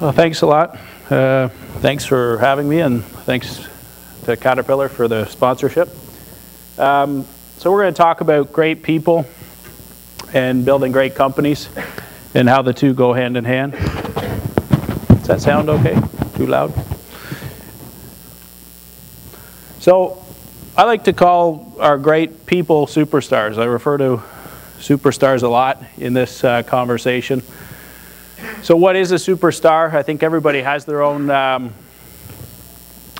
Well, thanks a lot. Thanks for having me, and thanks to Caterpillar for the sponsorship. So we're going to talk about great people and building great companies and how the two go hand in hand. Does that sound okay? Too loud? So I like to call our great people superstars. I refer to superstars a lot in this conversation. So what is a superstar? I think everybody has their own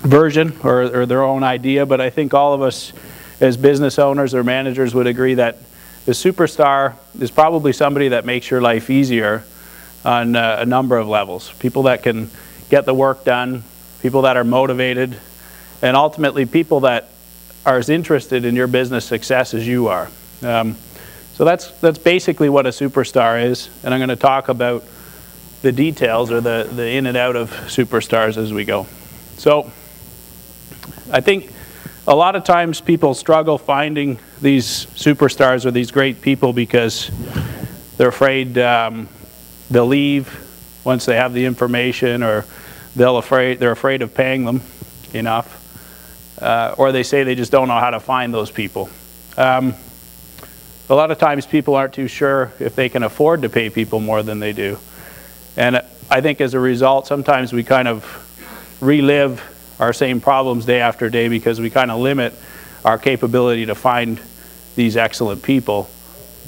version or their own idea, but I think all of us as business owners or managers would agree that a superstar is probably somebody that makes your life easier on a number of levels. People that can get the work done, people that are motivated, and ultimately people that are as interested in your business success as you are. So that's basically what a superstar is, and I'm going to talk about the details or the in and out of superstars as we go. So I think a lot of times people struggle finding these superstars or these great people because they're afraid they'll leave once they have the information, or they're afraid of paying them enough, or they say they just don't know how to find those people. A lot of times people aren't too sure if they can afford to pay people more than they do. And I think as a result, sometimes we kind of relive our same problems day after day because we kind of limit our capability to find these excellent people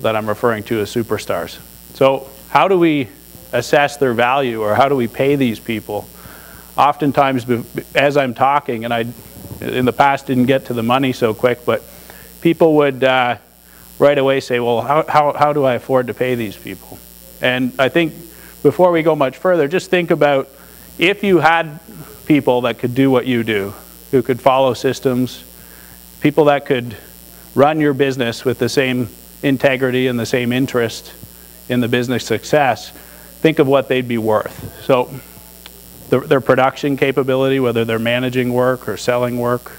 that I'm referring to as superstars. So how do we assess their value, or how do we pay these people? Oftentimes, as I'm talking, and I in the past didn't get to the money so quick, but people would right away say, well, how do I afford to pay these people? And I think before we go much further, just think about if you had people that could do what you do, who could follow systems, people that could run your business with the same integrity and the same interest in the business success, think of what they'd be worth. So their production capability, whether they're managing work or selling work,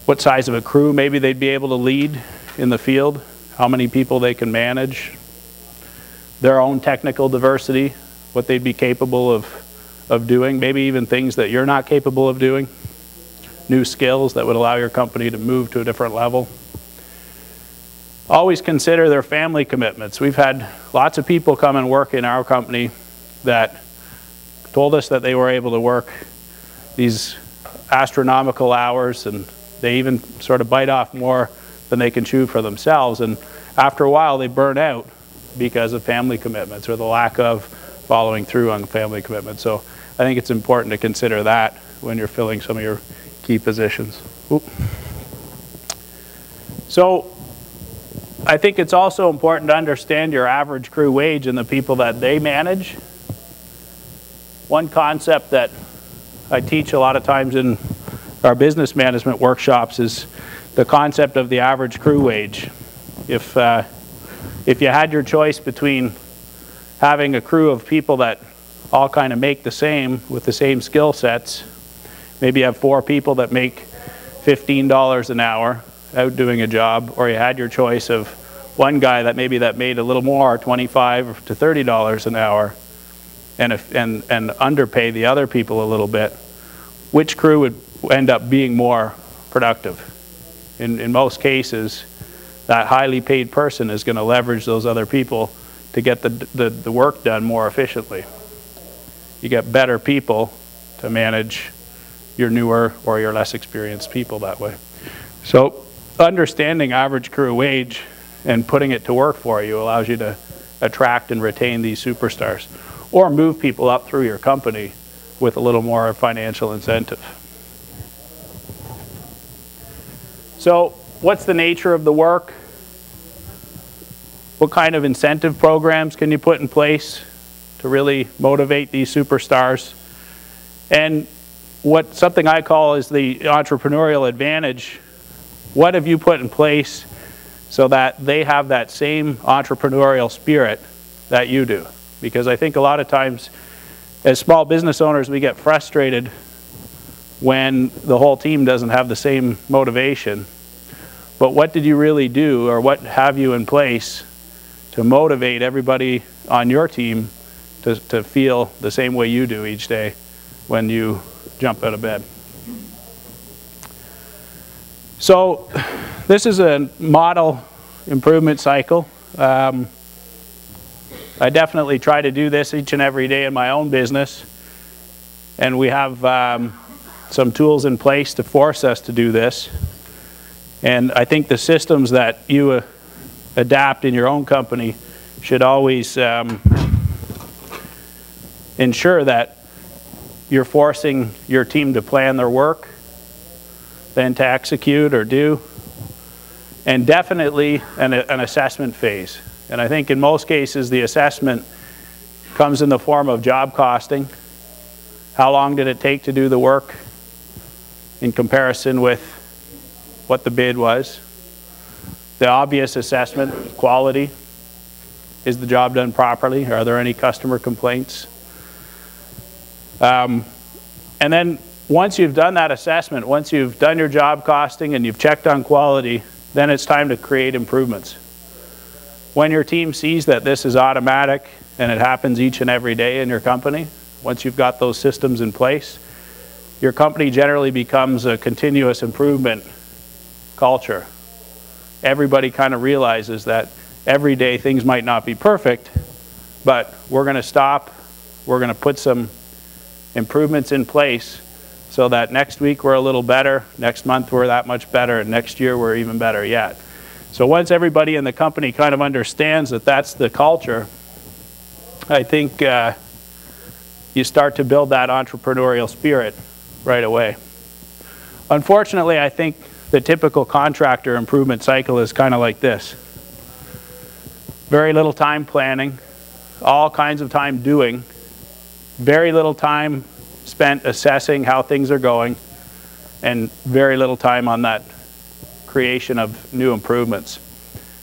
what size of a crew maybe they'd be able to lead in the field, how many people they can manage, their own technical diversity, what they'd be capable of doing, maybe even things that you're not capable of doing, new skills that would allow your company to move to a different level. Always consider their family commitments. We've had lots of people come and work in our company that told us that they were able to work these astronomical hours, and they even sort of bite off more than they can chew for themselves, and after a while they burn out because of family commitments or the lack of following through on family commitments. So I think it's important to consider that when you're filling some of your key positions. Oop. So I think it's also important to understand your average crew wage and the people that they manage. One concept that I teach a lot of times in our business management workshops is the concept of the average crew wage. If you had your choice between having a crew of people that all kind of make the same with the same skill sets, maybe you have 4 people that make $15 an hour out doing a job, or you had your choice of one guy that made a little more, $25 to $30 an hour, and underpay the other people a little bit, which crew would end up being more productive? In most cases, that highly paid person is going to leverage those other people to get the work done more efficiently. You get better people to manage your newer or your less experienced people that way. So understanding average crew wage and putting it to work for you allows you to attract and retain these superstars, or move people up through your company with a little more financial incentive. So what's the nature of the work? What kind of incentive programs can you put in place to really motivate these superstars? And something I call is the entrepreneurial advantage. What have you put in place so that they have that same entrepreneurial spirit that you do? Because I think a lot of times as small business owners we get frustrated when the whole team doesn't have the same motivation. But what did you really do, or what have you in place to motivate everybody on your team to feel the same way you do each day when you jump out of bed. So this is a model improvement cycle. I definitely try to do this each and every day in my own business, and we have some tools in place to force us to do this. And I think the systems that you adapt in your own company should always ensure that you're forcing your team to plan their work, then to execute or do, and definitely an assessment phase. And I think in most cases the assessment comes in the form of job costing. How long did it take to do the work in comparison with what the bid was? The obvious assessment, quality. Is the job done properly? Are there any customer complaints? And then once you've done that assessment, once you've done your job costing and you've checked on quality, then it's time to create improvements. When your team sees that this is automatic and it happens each and every day in your company, once you've got those systems in place, your company generally becomes a continuous improvement culture. Everybody kind of realizes that every day things might not be perfect, but we're going to stop, we're going to put some improvements in place so that next week we're a little better, next month we're that much better, and next year we're even better yet. So once everybody in the company kind of understands that that's the culture, I think you start to build that entrepreneurial spirit right away. Unfortunately, I think the typical contractor improvement cycle is kind of like this. Very little time planning, all kinds of time doing, very little time spent assessing how things are going, and very little time on that creation of new improvements.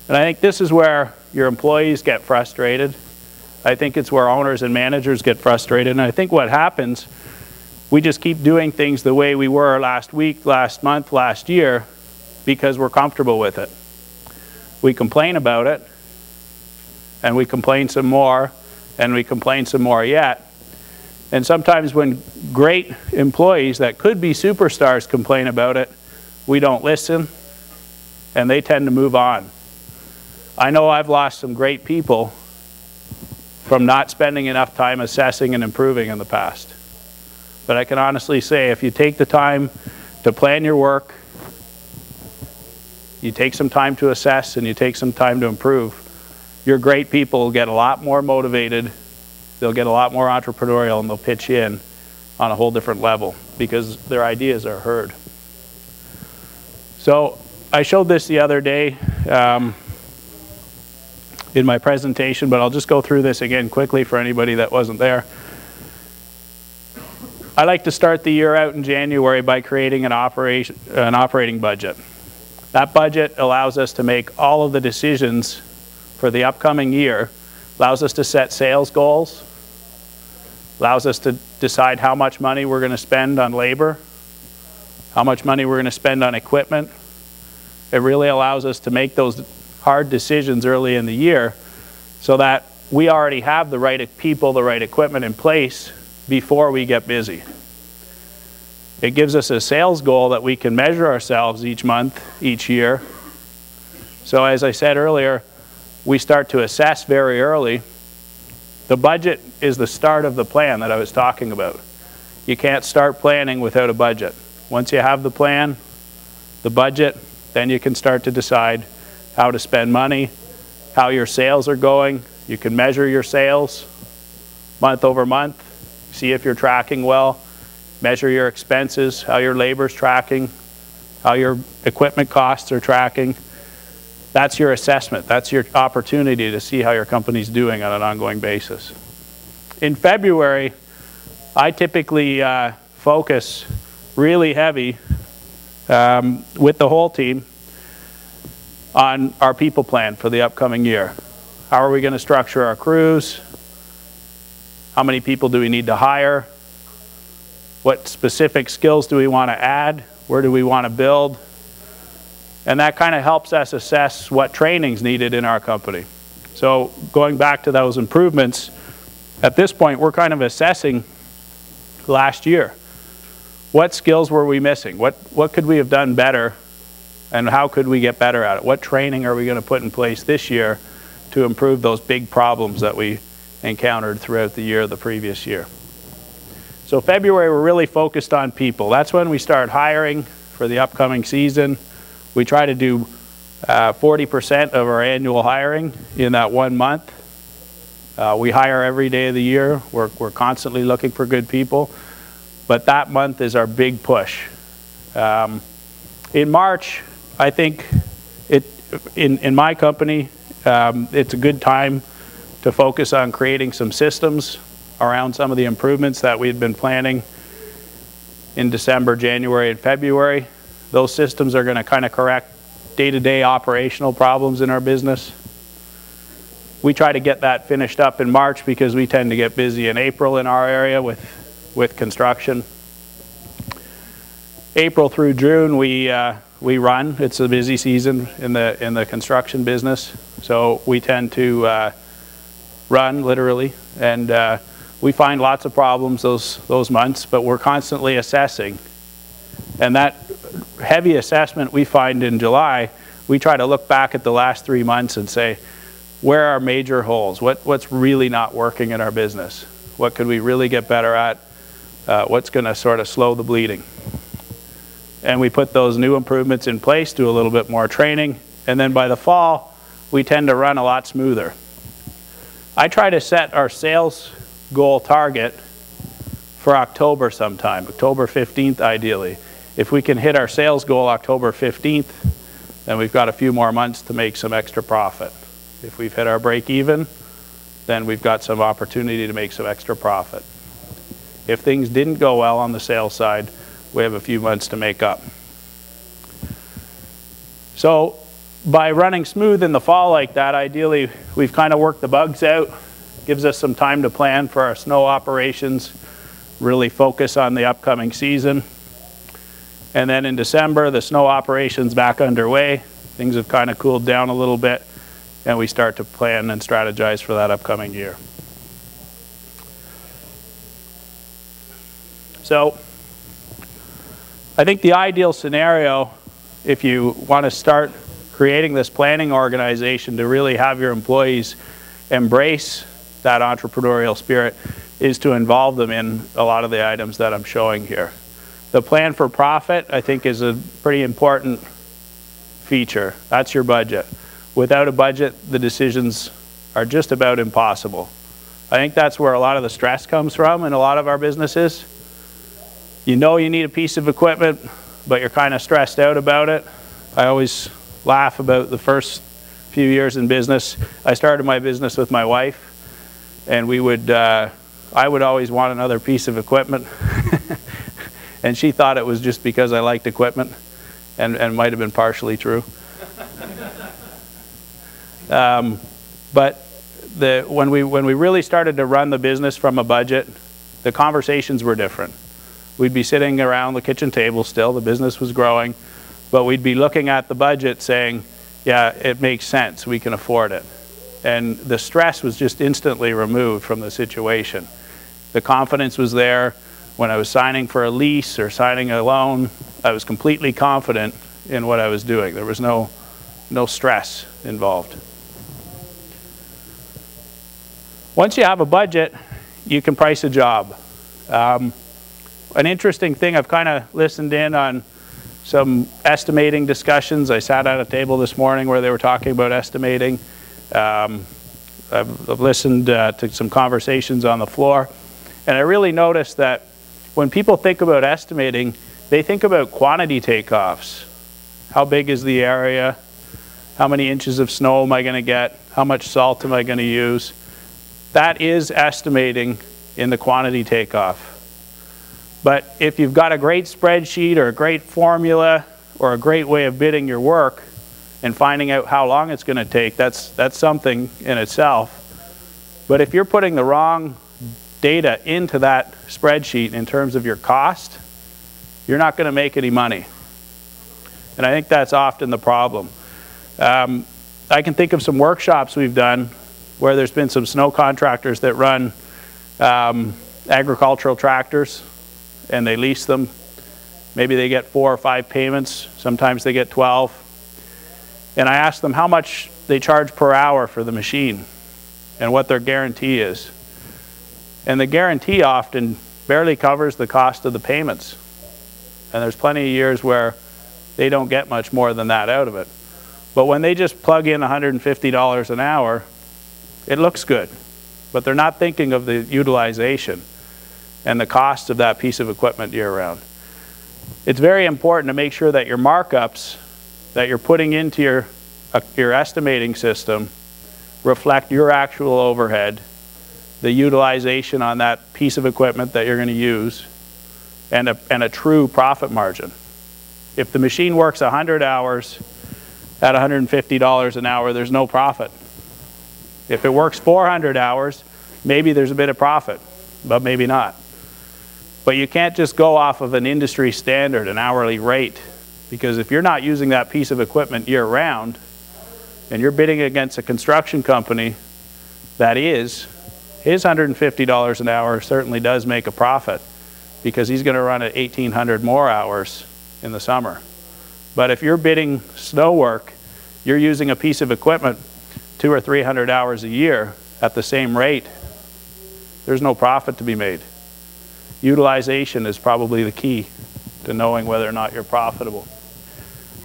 And I think this is where your employees get frustrated. I think it's where owners and managers get frustrated. And I think what happens, we just keep doing things the way we were last week, last month, last year, because we're comfortable with it. We complain about it, and we complain some more, and we complain some more yet. And sometimes when great employees that could be superstars complain about it, we don't listen, and they tend to move on. I know I've lost some great people from not spending enough time assessing and improving in the past. But I can honestly say, if you take the time to plan your work, you take some time to assess, and you take some time to improve, your great people will get a lot more motivated, they'll get a lot more entrepreneurial, and they'll pitch in on a whole different level because their ideas are heard. So I showed this the other day in my presentation, but I'll just go through this again quickly for anybody that wasn't there. I like to start the year out in January by creating an operating budget. That budget allows us to make all of the decisions for the upcoming year, allows us to set sales goals, allows us to decide how much money we're going to spend on labor, how much money we're going to spend on equipment. It really allows us to make those hard decisions early in the year so that we already have the right people, the right equipment in place before we get busy. It gives us a sales goal that we can measure ourselves each month, each year. So as I said earlier, we start to assess very early. The budget is the start of the plan that I was talking about. You can't start planning without a budget. Once you have the plan, the budget, then you can start to decide how to spend money, how your sales are going. You can measure your sales month over month, see if you're tracking well, measure your expenses, how your labor's tracking, how your equipment costs are tracking. That's your assessment. That's your opportunity to see how your company's doing on an ongoing basis. In February, I typically focus really heavy with the whole team on our people plan for the upcoming year. How are we going to structure our crews? How many people do we need to hire? What specific skills do we want to add? Where do we want to build? And that kind of helps us assess what training's needed in our company. So going back to those improvements, At this point, we're kind of assessing last year. What skills were we missing? What could we have done better, and how could we get better at it? What training are we going to put in place this year to improve those big problems that we encountered throughout the year, the previous year? So February, we're really focused on people. That's when we start hiring for the upcoming season. We try to do 40% of our annual hiring in that 1 month. We hire every day of the year. We're constantly looking for good people. But that month is our big push. In March, I think in my company, it's a good time to focus on creating some systems around some of the improvements that we had been planning in December, January, and February. Those systems are going to kind of correct day-to-day operational problems in our business. We try to get that finished up in March because we tend to get busy in April in our area with construction. April through June, we run. It's a busy season in the construction business, so we tend to run literally, and we find lots of problems those months, but we're constantly assessing. And that heavy assessment we find in July, we try to look back at the last 3 months and say, where are major holes? What's really not working in our business? What could we really get better at? What's going to sort of slow the bleeding? And we put those new improvements in place, do a little bit more training, and then by the fall, we tend to run a lot smoother. I try to set our sales goal target for October sometime, October 15th ideally. If we can hit our sales goal October 15th, then we've got a few more months to make some extra profit. If we've hit our break even, then we've got some opportunity to make some extra profit. If things didn't go well on the sales side, we have a few months to make up. So by running smooth in the fall like that, ideally we've kind of worked the bugs out. Gives us some time to plan for our snow operations, really focus on the upcoming season. And then in December, the snow operation's back underway. Things have kind of cooled down a little bit, and we start to plan and strategize for that upcoming year. So I think the ideal scenario, if you want to start creating this planning organization to really have your employees embrace that entrepreneurial spirit, is to involve them in a lot of the items that I'm showing here. The plan for profit, I think, is a pretty important feature. That's your budget. Without a budget, the decisions are just about impossible. I think that's where a lot of the stress comes from in a lot of our businesses. You know you need a piece of equipment, but you're kind of stressed out about it. I always laugh about the first few years in business. I started my business with my wife, and I would always want another piece of equipment. And she thought it was just because I liked equipment, and might have been partially true. But when we really started to run the business from a budget, the conversations were different. We'd be sitting around the kitchen table still, the business was growing, but we'd be looking at the budget saying, yeah, it makes sense, we can afford it. And the stress was just instantly removed from the situation. The confidence was there. When I was signing for a lease or signing a loan, I was completely confident in what I was doing. There was no stress involved. Once you have a budget, you can price a job. An interesting thing, I've kind of listened in on some estimating discussions. I sat at a table this morning where they were talking about estimating. I've listened to some conversations on the floor, and I really noticed that when people think about estimating, they think about quantity takeoffs. How big is the area? How many inches of snow am I going to get? How much salt am I going to use? That is estimating in the quantity takeoff. But if you've got a great spreadsheet or a great formula or a great way of bidding your work and finding out how long it's going to take, that's something in itself. But if you're putting the wrong data into that spreadsheet in terms of your cost, you're not going to make any money. And I think that's often the problem. I can think of some workshops we've done where there's been some snow contractors that run agricultural tractors and they lease them. Maybe they get 4 or 5 payments. Sometimes they get 12. And I ask them how much they charge per hour for the machine and what their guarantee is. And the guarantee often barely covers the cost of the payments. And there's plenty of years where they don't get much more than that out of it. But when they just plug in $150 an hour, it looks good. But they're not thinking of the utilization and the cost of that piece of equipment year round. It's very important to make sure that your markups that you're putting into your estimating system reflect your actual overhead, the utilization on that piece of equipment that you're going to use, and a true profit margin. If the machine works 100 hours at $150 an hour, there's no profit. If it works 400 hours, maybe there's a bit of profit, but maybe not. But you can't just go off of an industry standard, an hourly rate, because if you're not using that piece of equipment year round, and you're bidding against a construction company that is, his $150 an hour certainly does make a profit, because he's going to run at 1,800 more hours in the summer. But if you're bidding snow work, you're using a piece of equipment 200 or 300 hours a year at the same rate, there's no profit to be made. Utilization is probably the key to knowing whether or not you're profitable.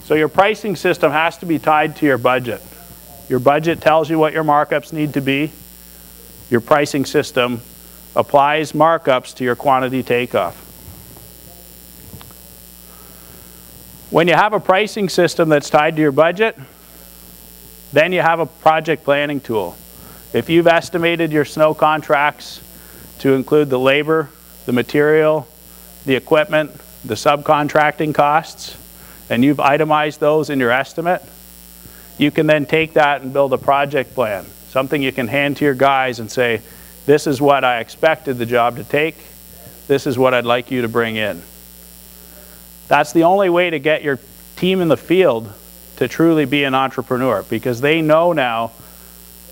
So your pricing system has to be tied to your budget. Your budget tells you what your markups need to be. Your pricing system applies markups to your quantity takeoff. When you have a pricing system that's tied to your budget, then you have a project planning tool. If you've estimated your snow contracts to include the labor, the material, the equipment, the subcontracting costs, and you've itemized those in your estimate, you can then take that and build a project plan, something you can hand to your guys and say, this is what I expected the job to take, this is what I'd like you to bring in. That's the only way to get your team in the field to truly be an entrepreneur, because they know now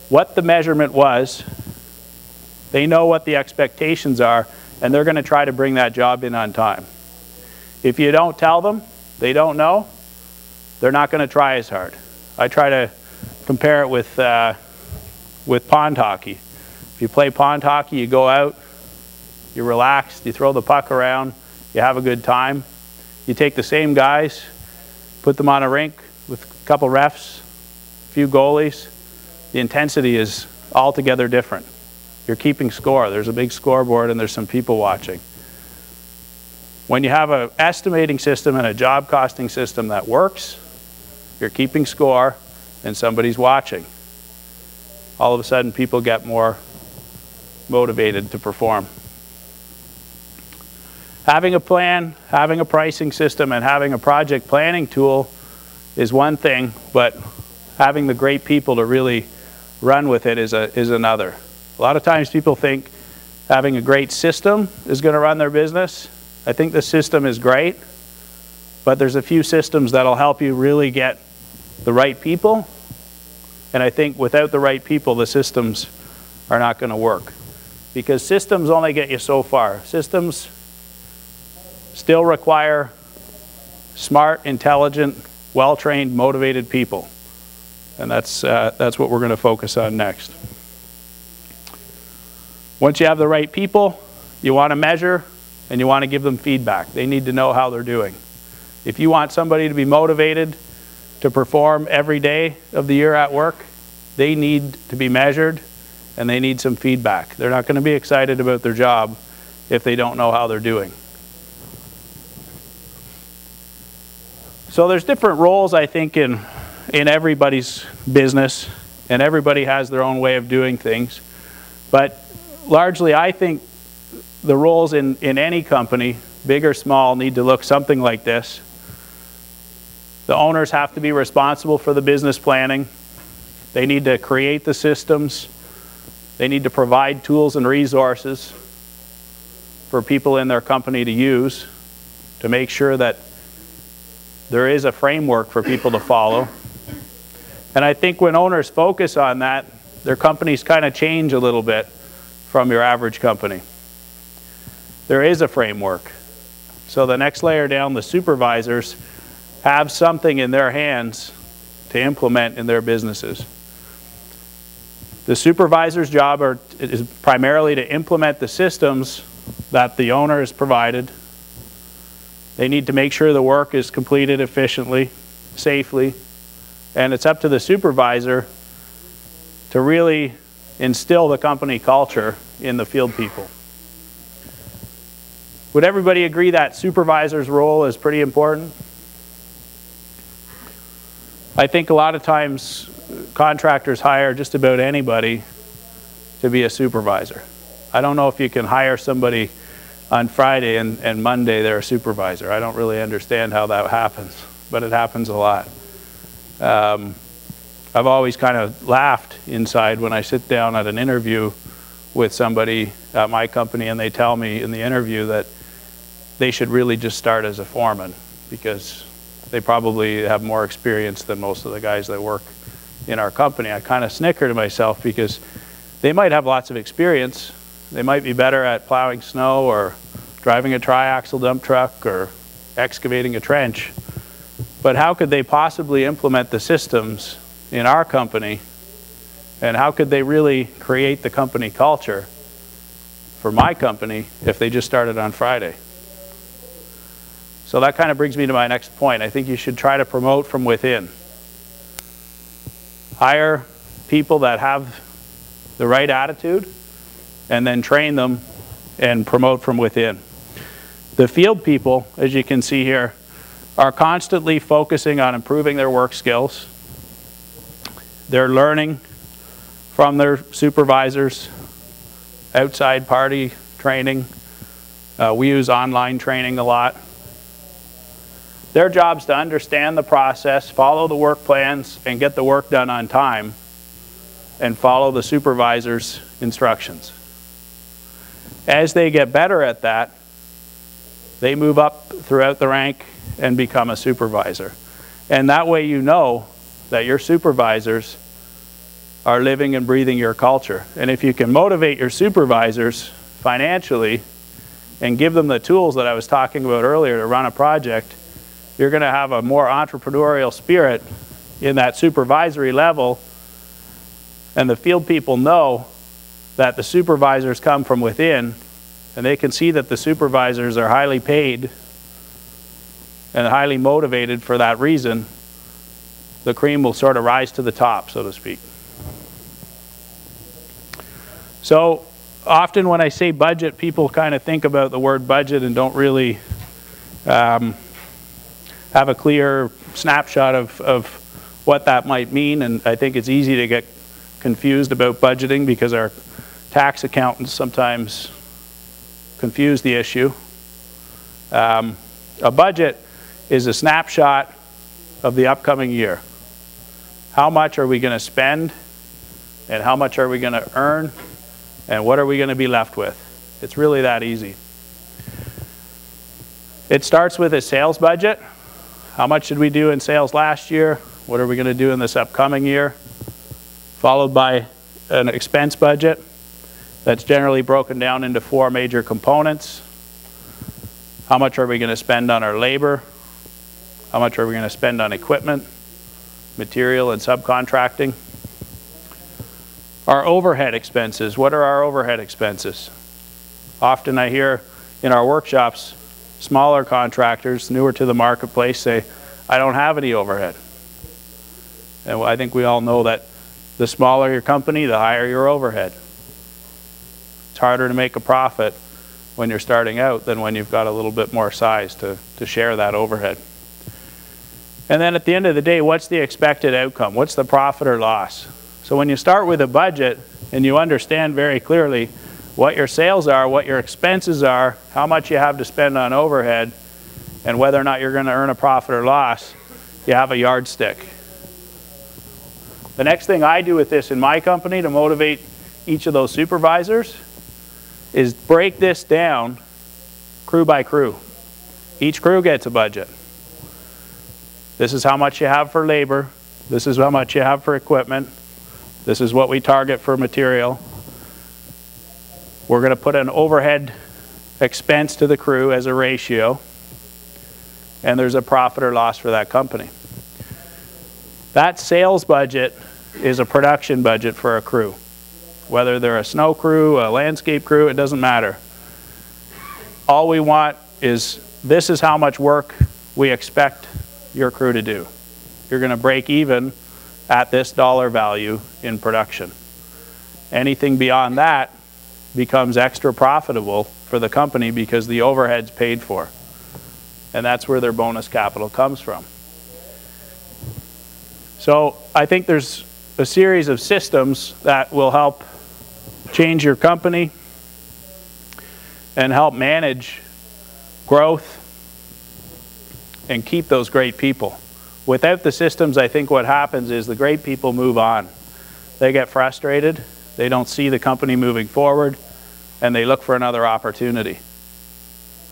what the measurement was, they know what the expectations are, and they're going to try to bring that job in on time. If you don't tell them, they don't know, they're not going to try as hard. I try to compare it with pond hockey. If you play pond hockey, you go out, you're relaxed, you throw the puck around, you have a good time. You take the same guys, put them on a rink with a couple refs, a few goalies, the intensity is altogether different. You're keeping score. There's a big scoreboard and there's some people watching. When you have an estimating system and a job costing system that works, you're keeping score and somebody's watching. All of a sudden people get more motivated to perform. Having a plan, having a pricing system, and having a project planning tool is one thing, but having the great people to really run with it is another. A lot of times people think having a great system is going to run their business. I think the system is great, but there's a few systems that'll help you really get the right people, and I think without the right people, the systems are not going to work, because systems only get you so far. Systems still require smart, intelligent, well-trained, motivated people, and that's what we're going to focus on next. Once you have the right people, you want to measure and you want to give them feedback. They need to know how they're doing. If you want somebody to be motivated to perform every day of the year at work, they need to be measured and they need some feedback. They're not going to be excited about their job if they don't know how they're doing. So there's different roles, I think, in everybody's business, and everybody has their own way of doing things. But largely, I think the roles in any company, big or small, need to look something like this. The owners have to be responsible for the business planning. They need to create the systems. They need to provide tools and resources for people in their company to use to make sure that there is a framework for people to follow. And I think when owners focus on that, their companies kind of change a little bit from your average company. There is a framework. So the next layer down, the supervisors have something in their hands to implement in their businesses. The supervisor's job is primarily to implement the systems that the owner has provided. They need to make sure the work is completed efficiently, safely, and it's up to the supervisor to really instill the company culture in the field people. Would everybody agree that supervisor's role is pretty important? I think a lot of times contractors hire just about anybody to be a supervisor. I don't know if you can hire somebody on Friday and Monday they're a supervisor. I don't really understand how that happens, but it happens a lot. I've always kind of laughed inside when I sit down at an interview with somebody at my company and they tell me in the interview that they should really just start as a foreman because they probably have more experience than most of the guys that work in our company. I kind of snicker to myself because they might have lots of experience. They might be better at plowing snow or driving a triaxle dump truck or excavating a trench. But how could they possibly implement the systems in our company, and how could they really create the company culture for my company if they just started on Friday? So that kind of brings me to my next point. I think you should try to promote from within. Hire people that have the right attitude and then train them and promote from within. The field people, as you can see here, are constantly focusing on improving their work skills. They're learning from their supervisors, outside party training. We use online training a lot. Their job is to understand the process, follow the work plans, and get the work done on time, and follow the supervisor's instructions. As they get better at that, they move up throughout the rank and become a supervisor. And that way you know that your supervisors are living and breathing your culture. And if you can motivate your supervisors financially and give them the tools that I was talking about earlier to run a project, you're going to have a more entrepreneurial spirit in that supervisory level, and the field people know that the supervisors come from within, and they can see that the supervisors are highly paid and highly motivated for that reason. The cream will sort of rise to the top, so to speak. So often when I say budget, people kind of think about the word budget and don't really have a clear snapshot of what that might mean. And I think it's easy to get confused about budgeting because our tax accountants sometimes confuse the issue. A budget is a snapshot of the upcoming year. How much are we going to spend, and how much are we going to earn, and what are we going to be left with? It's really that easy. It starts with a sales budget. How much did we do in sales last year? What are we going to do in this upcoming year? Followed by an expense budget that's generally broken down into 4 major components. How much are we going to spend on our labor? How much are we going to spend on equipment, material, and subcontracting? Our overhead expenses. What are our overhead expenses? Often I hear in our workshops, smaller contractors, newer to the marketplace, say, I don't have any overhead. And I think we all know that the smaller your company, the higher your overhead. It's harder to make a profit when you're starting out than when you've got a little bit more size to share that overhead. And then at the end of the day, what's the expected outcome? What's the profit or loss? So when you start with a budget and you understand very clearly what your sales are, what your expenses are, how much you have to spend on overhead, and whether or not you're going to earn a profit or loss, you have a yardstick. The next thing I do with this in my company to motivate each of those supervisors is break this down crew by crew. Each crew gets a budget. This is how much you have for labor. This is how much you have for equipment. This is what we target for material. We're going to put an overhead expense to the crew as a ratio, and there's a profit or loss for that company. That sales budget is a production budget for a crew. Whether they're a snow crew, a landscape crew, it doesn't matter. All we want is, this is how much work we expect your crew to do. You're going to break even at this dollar value in production. Anything beyond that becomes extra profitable for the company because the overhead's paid for. And that's where their bonus capital comes from. So I think there's a series of systems that will help change your company and help manage growth and keep those great people. Without the systems, I think what happens is the great people move on. They get frustrated, they don't see the company moving forward, and they look for another opportunity.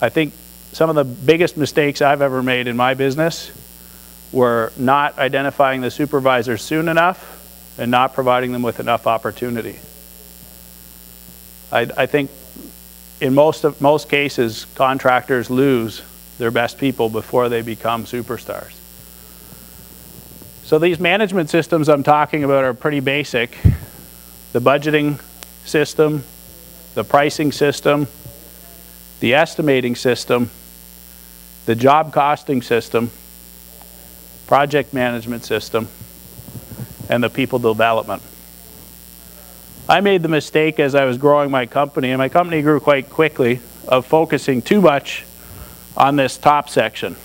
I think some of the biggest mistakes I've ever made in my business were not identifying the supervisors soon enough and not providing them with enough opportunity. I think in most cases, contractors lose their best people before they become superstars. So these management systems I'm talking about are pretty basic. The budgeting system, the pricing system, the estimating system, the job costing system, project management system, and the people development. I made the mistake as I was growing my company, and my company grew quite quickly, of focusing too much on this top section.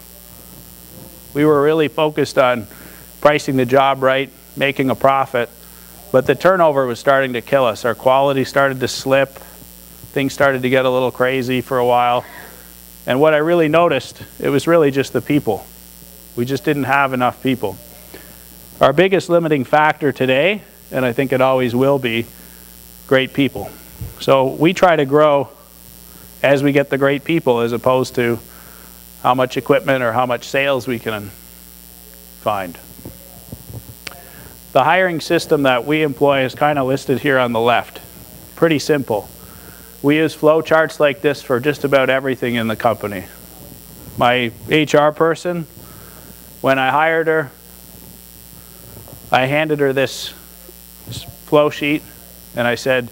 We were really focused on pricing the job right, making a profit, but the turnover was starting to kill us. Our quality started to slip. Things started to get a little crazy for a while. And what I really noticed, it was really just the people. We just didn't have enough people. Our biggest limiting factor today, and I think it always will be, great people. So we try to grow as we get the great people as opposed to how much equipment or how much sales we can find. The hiring system that we employ is kind of listed here on the left. Pretty simple. We use flow charts like this for just about everything in the company. My HR person, when I hired her, I handed her this flow sheet and I said,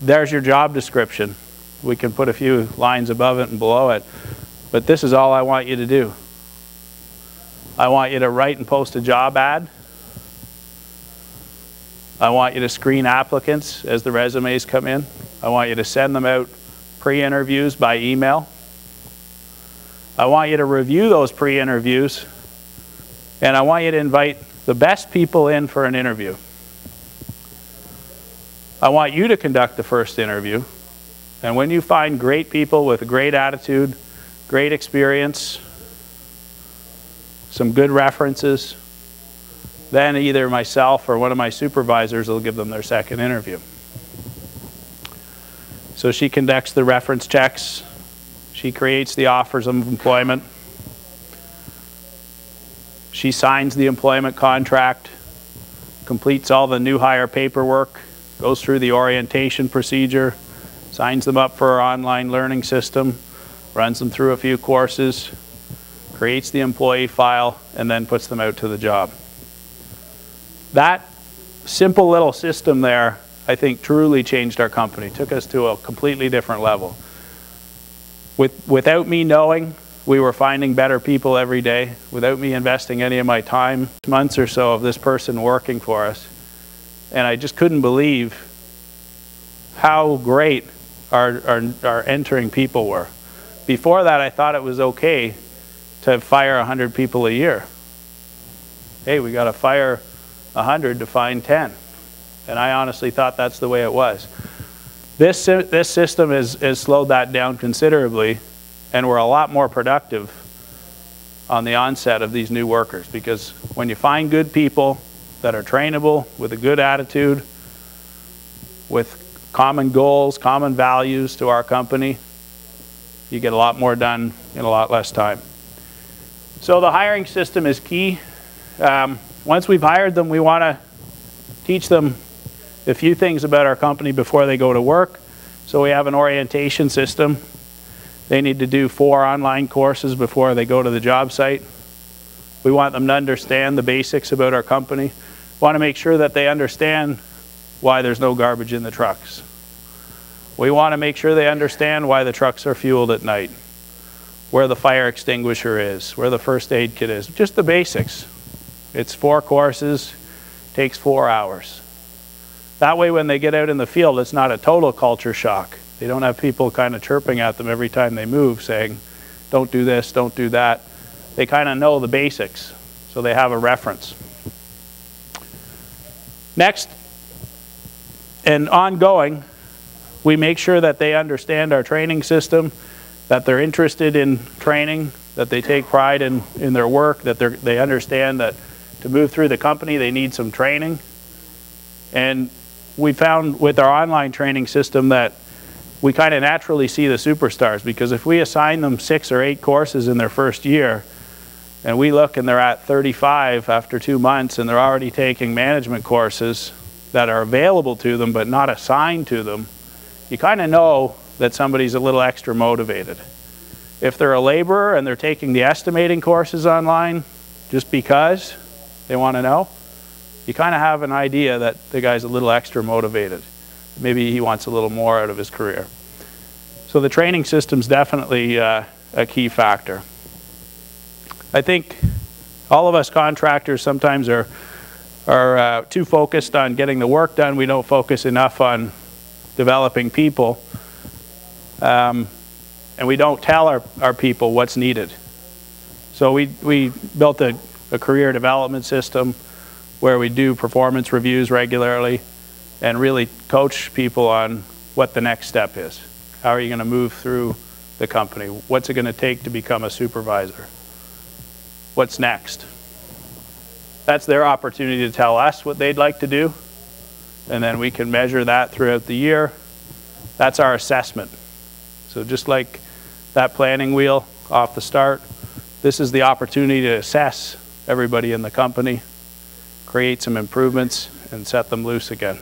there's your job description. We can put a few lines above it and below it, but this is all I want you to do. I want you to write and post a job ad. I want you to screen applicants as the resumes come in. I want you to send them out pre-interviews by email. I want you to review those pre-interviews, and I want you to invite the best people in for an interview. I want you to conduct the first interview, and when you find great people with a great attitude, great experience, some good references, then either myself or one of my supervisors will give them their second interview. So she conducts the reference checks, she creates the offers of employment, she signs the employment contract, completes all the new hire paperwork, goes through the orientation procedure, signs them up for our online learning system, runs them through a few courses, creates the employee file, and then puts them out to the job. That simple little system there, I think, truly changed our company, took us to a completely different level. Without me knowing, we were finding better people every day. Without me investing any of my time, months or so of this person working for us. And I just couldn't believe how great our entering people were. Before that, I thought it was okay to fire 100 people a year. Hey, we got to fire 100 to find 10. And I honestly thought that's the way it was. This system has slowed that down considerably, and we're a lot more productive on the onset of these new workers, because when you find good people that are trainable, with a good attitude, with common goals, common values to our company, you get a lot more done in a lot less time. So the hiring system is key. Once we've hired them, we want to teach them a few things about our company before they go to work, So we have an orientation system. They need to do 4 online courses before they go to the job site. We want them to understand the basics about our company. We want to make sure that they understand why there's no garbage in the trucks. We want to make sure they understand why the trucks are fueled at night, where the fire extinguisher is, where the first aid kit is, just the basics. It's 4 courses, takes 4 hours. That way when they get out in the field, it's not a total culture shock. They don't have people kind of chirping at them every time they move saying, don't do this, don't do that. They kind of know the basics, so they have a reference. Next, and ongoing, we make sure that they understand our training system, that they're interested in training, that they take pride in their work, that they understand that to move through the company they need some training. And we found with our online training system that we kind of naturally see the superstars, because if we assign them 6 or 8 courses in their first year, and we look and they're at 35 after 2 months and they're already taking management courses that are available to them but not assigned to them, you kind of know that somebody's a little extra motivated. If they're a laborer and they're taking the estimating courses online just because they want to know, you kind of have an idea that the guy's a little extra motivated. Maybe he wants a little more out of his career. So the training system's definitely a key factor. I think all of us contractors sometimes are too focused on getting the work done. We don't focus enough on developing people. And we don't tell our people what's needed. So we built a career development system where we do performance reviews regularly and really coach people on what the next step is. How are you going to move through the company? What's it going to take to become a supervisor? What's next? That's their opportunity to tell us what they'd like to do, and then we can measure that throughout the year. That's our assessment. So just like that planning wheel off the start, this is the opportunity to assess everybody in the company, create some improvements, and set them loose again.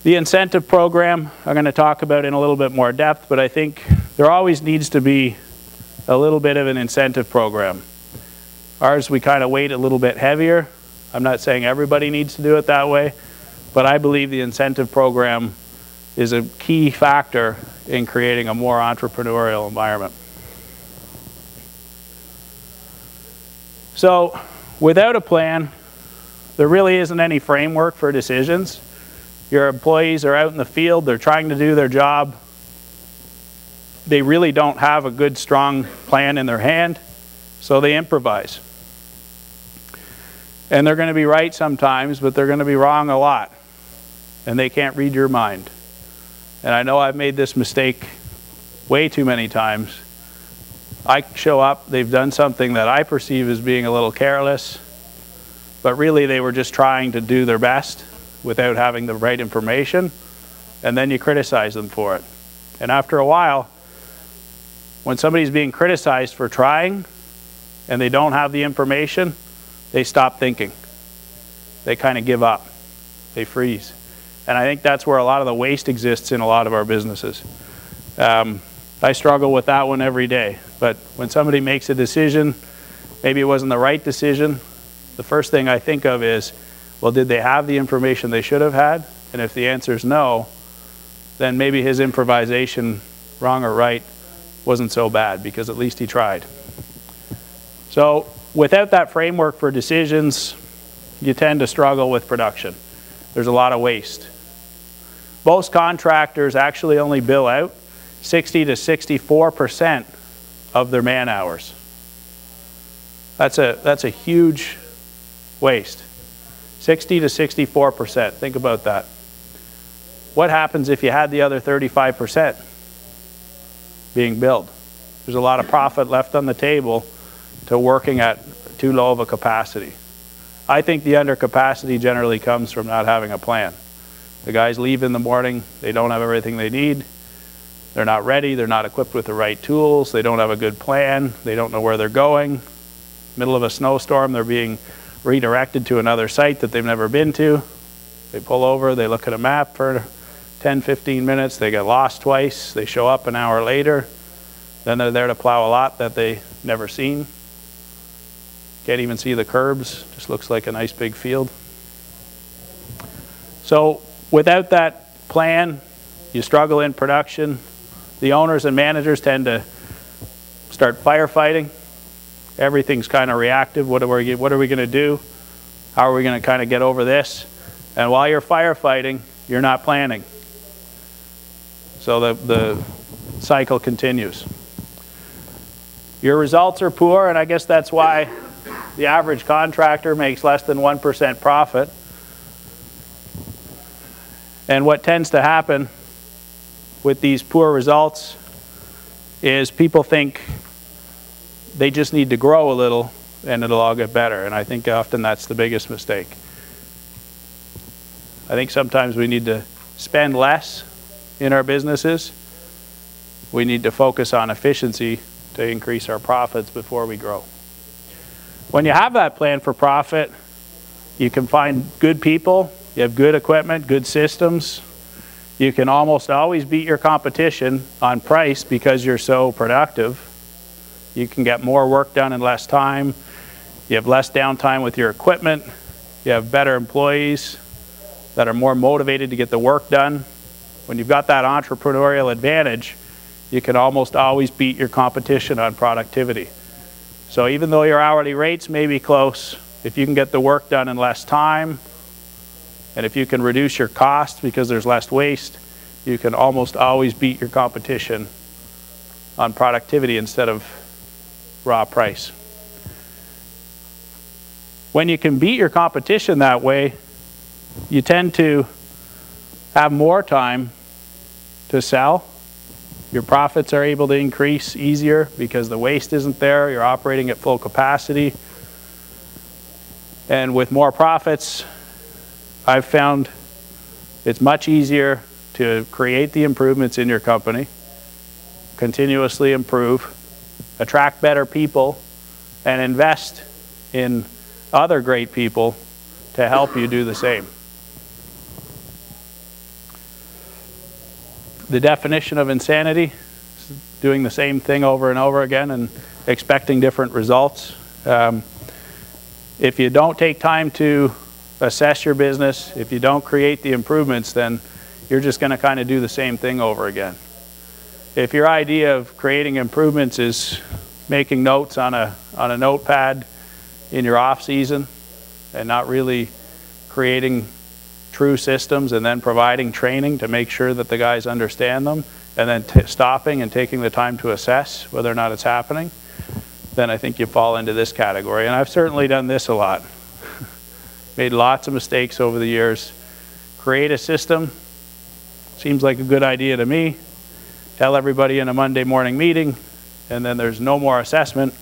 The incentive program I'm going to talk about in a little bit more depth, but I think there always needs to be a little bit of an incentive program. Ours, we kind of weight a little bit heavier. I'm not saying everybody needs to do it that way, but I believe the incentive program is a key factor in creating a more entrepreneurial environment. So without a plan, there really isn't any framework for decisions. Your employees are out in the field, they're trying to do their job. They really don't have a good, strong plan in their hand, so they improvise. And they're going to be right sometimes, but they're going to be wrong a lot. And they can't read your mind. And I know I've made this mistake way too many times. I show up, they've done something that I perceive as being a little careless, but really they were just trying to do their best without having the right information, and then you criticize them for it. And after a while, when somebody's being criticized for trying and they don't have the information, they stop thinking. They kind of give up. They freeze. And I think that's where a lot of the waste exists in a lot of our businesses. I struggle with that one every day. But when somebody makes a decision, maybe it wasn't the right decision, the first thing I think of is, well, did they have the information they should have had? And if the answer is no, then maybe his improvisation, wrong or right, wasn't so bad, because at least he tried. So without that framework for decisions, you tend to struggle with production. There's a lot of waste. Most contractors actually only bill out 60 to 64% of their man hours. That's a huge waste. 60 to 64%. Think about that. What happens if you had the other 35% being billed? There's a lot of profit left on the table to working at too low of a capacity. I think the undercapacity generally comes from not having a plan. The guys leave in the morning, they don't have everything they need, they're not ready, they're not equipped with the right tools, they don't have a good plan, they don't know where they're going. Middle of a snowstorm, they're being redirected to another site that they've never been to. They pull over, they look at a map for 10, 15 minutes, they get lost twice, they show up an hour later, then they're there to plow a lot that they never seen. Can't even see the curbs, just looks like a nice big field. So without that plan, you struggle in production. The owners and managers tend to start firefighting. Everything's kind of reactive. What are we going to do? How are we going to kind of get over this? And while you're firefighting, you're not planning. So the cycle continues. Your results are poor, and I guess that's why the average contractor makes less than 1% profit. And what tends to happen with these poor results is people think they just need to grow a little and it'll all get better. And I think often that's the biggest mistake. I think sometimes we need to spend less in our businesses. We need to focus on efficiency to increase our profits before we grow. When you have that plan for profit, you can find good people, you have good equipment, good systems. You can almost always beat your competition on price because you're so productive. You can get more work done in less time. You have less downtime with your equipment. You have better employees that are more motivated to get the work done. When you've got that entrepreneurial advantage, you can almost always beat your competition on productivity. So even though your hourly rates may be close, if you can get the work done in less time, and if you can reduce your costs because there's less waste, you can almost always beat your competition on productivity instead of raw price. When you can beat your competition that way, you tend to have more time to sell. Your profits are able to increase easier because the waste isn't there. You're operating at full capacity. And with more profits, I've found it's much easier to create the improvements in your company, continuously improve, attract better people, and invest in other great people to help you do the same. The definition of insanity is doing the same thing over and over again and expecting different results. If you don't take time to assess your business, if you don't create the improvements, then you're just going to kind of do the same thing over again. If your idea of creating improvements is making notes on a notepad in your off season and not really creating true systems and then providing training to make sure that the guys understand them and then stopping and taking the time to assess whether or not it's happening, then I think you fall into this category. And I've certainly done this a lot. Made lots of mistakes over the years. Create a system. Seems like a good idea to me. Tell everybody in a Monday morning meeting, and then there's no more assessment,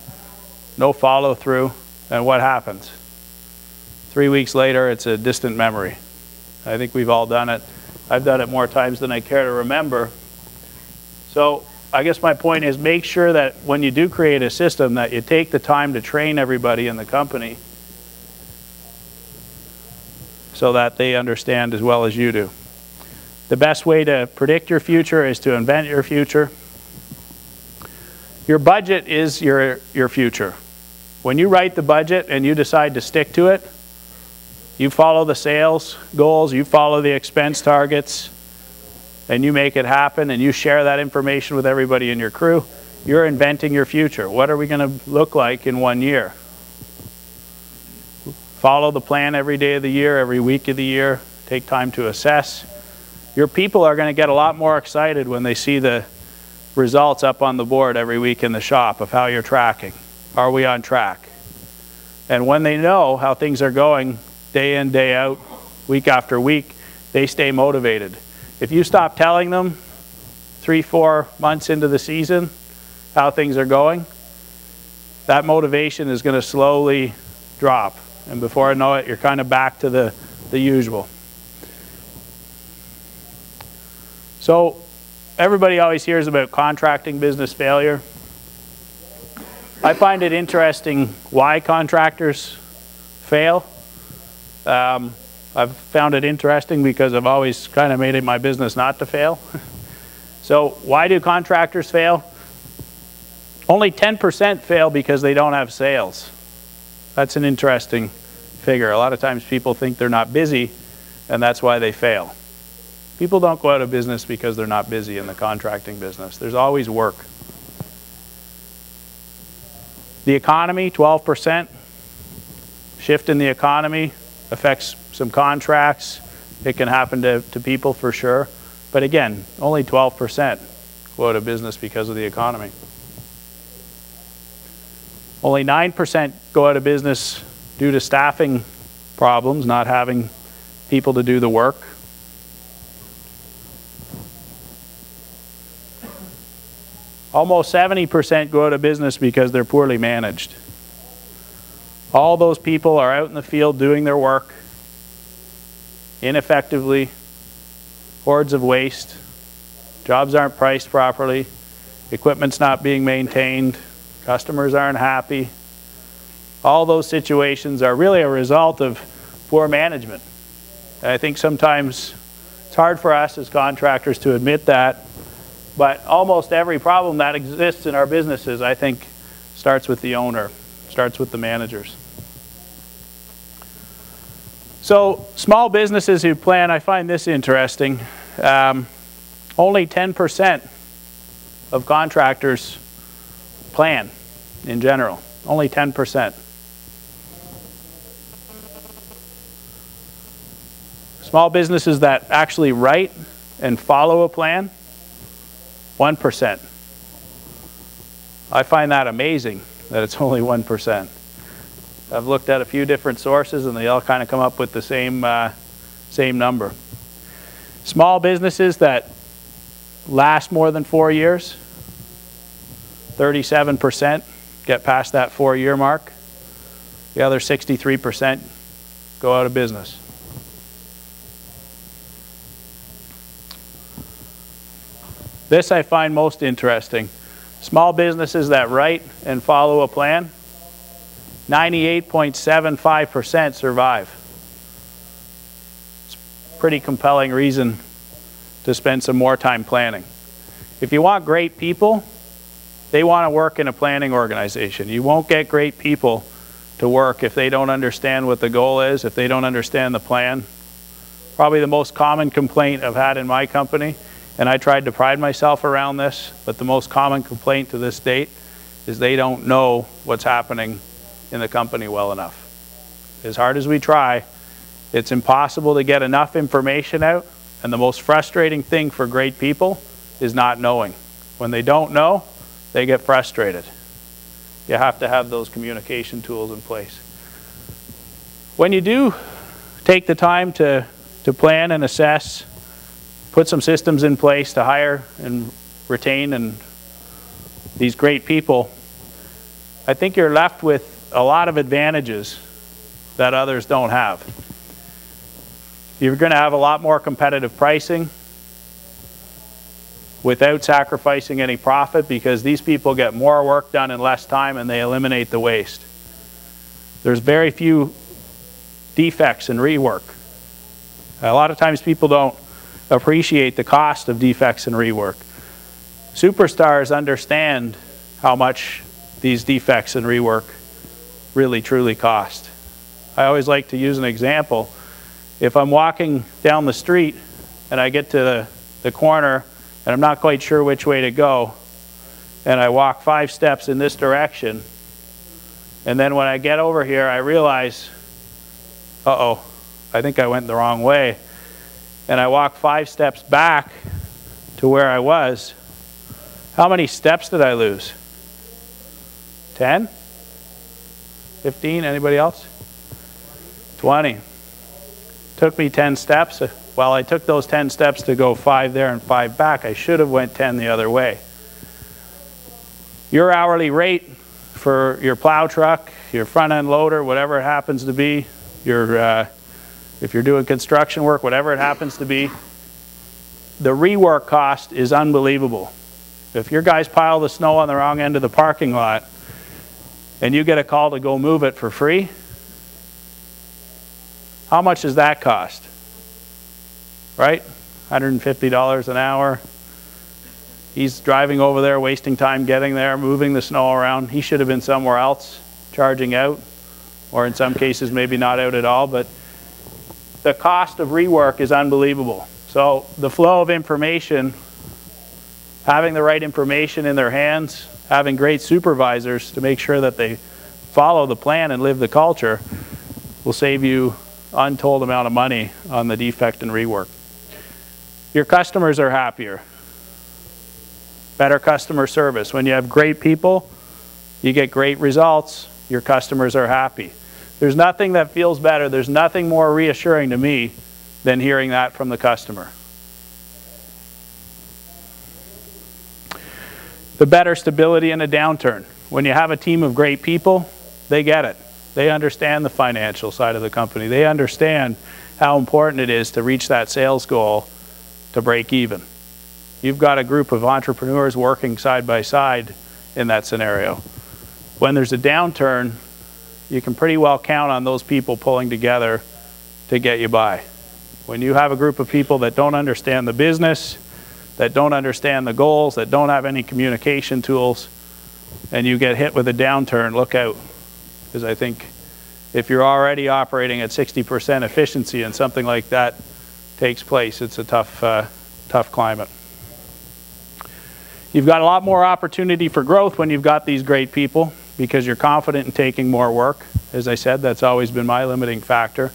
no follow through, and what happens? 3 weeks later, it's a distant memory. I think we've all done it. I've done it more times than I care to remember. So I guess my point is make sure that when you do create a system that you take the time to train everybody in the company so that they understand as well as you do. The best way to predict your future is to invent your future. Your budget is your future. When you write the budget and you decide to stick to it, you follow the sales goals, you follow the expense targets, and you make it happen and you share that information with everybody in your crew, you're inventing your future. What are we going to look like in 1 year? Follow the plan every day of the year, every week of the year. Take time to assess. Your people are going to get a lot more excited when they see the results up on the board every week in the shop of how you're tracking. Are we on track? And when they know how things are going day in, day out, week after week, they stay motivated. If you stop telling them 3-4 months into the season how things are going, that motivation is going to slowly drop. And before I know it, you're kind of back to the usual. So everybody always hears about contracting business failure. I find it interesting why contractors fail. A I've found it interesting because I've always kind of made it my business not to fail. So why do contractors fail? Only 10% fail because they don't have sales. That's an interesting figure. A lot of times people think they're not busy, and that's why they fail. People don't go out of business because they're not busy in the contracting business. There's always work. The economy, 12%. Shift in the economy affects some contracts. It can happen to people for sure. But again, only 12% go out of business because of the economy. Only 9% go out of business due to staffing problems, not having people to do the work. Almost 70% go out of business because they're poorly managed. All those people are out in the field doing their work ineffectively, hordes of waste, jobs aren't priced properly, equipment's not being maintained, customers aren't happy. All those situations are really a result of poor management. And I think sometimes it's hard for us as contractors to admit that, but almost every problem that exists in our businesses, I think, starts with the owner, starts with the managers. So small businesses who plan, I find this interesting. Only 10% of contractors plan in general, only 10%. Small businesses that actually write and follow a plan, 1%. I find that amazing that it's only 1%. I've looked at a few different sources and they all kind of come up with the same number. Small businesses that last more than 4 years, 37% get past that 4-year mark. The other 63% go out of business. This I find most interesting. Small businesses that write and follow a plan, 98.75% survive. It's a pretty compelling reason to spend some more time planning. If you want great people, they want to work in a planning organization. You won't get great people to work if they don't understand what the goal is, if they don't understand the plan. Probably the most common complaint I've had in my company, and I tried to pride myself around this, but the most common complaint to this date is they don't know what's happening in the company well enough. As hard as we try, it's impossible to get enough information out, and the most frustrating thing for great people is not knowing. When they don't know, they get frustrated. You have to have those communication tools in place. When you do take the time to plan and assess, put some systems in place to hire and retain these great people, I think you're left with a lot of advantages that others don't have. You're going to have a lot more competitive pricing without sacrificing any profit because these people get more work done in less time and they eliminate the waste. There's very few defects in rework. A lot of times people don't appreciate the cost of defects in rework. Superstars understand how much these defects in rework really truly cost. I always like to use an example. If I'm walking down the street and I get to the corner and I'm not quite sure which way to go, and I walk 5 steps in this direction, and then when I get over here I realize, uh-oh, I think I went the wrong way, and I walk 5 steps back to where I was, how many steps did I lose? 10? 15? Anybody else? 20. Took me 10 steps. Well, I took those 10 steps to go 5 there and 5 back. I should have went 10 the other way. Your hourly rate for your plow truck, your front end loader, whatever it happens to be, if you're doing construction work, whatever it happens to be, the rework cost is unbelievable. If your guys pile the snow on the wrong end of the parking lot and you get a call to go move it for free, How much does that cost? Right? $150 an hour. He's driving over there, wasting time getting there, moving the snow around. He should have been somewhere else, charging out, or in some cases maybe not out at all, but the cost of rework is unbelievable. So the flow of information, having the right information in their hands, having great supervisors to make sure that they follow the plan and live the culture will save you untold amount of money on the defect and rework. Your customers are happier. Better customer service. When you have great people, you get great results, your customers are happy. There's nothing that feels better, there's nothing more reassuring to me than hearing that from the customer. The better stability in a downturn. When you have a team of great people, they get it. They understand the financial side of the company. They understand how important it is to reach that sales goal to break even. You've got a group of entrepreneurs working side by side in that scenario. When there's a downturn, you can pretty well count on those people pulling together to get you by. When you have a group of people that don't understand the business, that don't understand the goals, that don't have any communication tools, and you get hit with a downturn, look out. Because I think if you're already operating at 60% efficiency and something like that takes place, it's a tough climate. You've got a lot more opportunity for growth when you've got these great people because you're confident in taking more work. As I said, that's always been my limiting factor.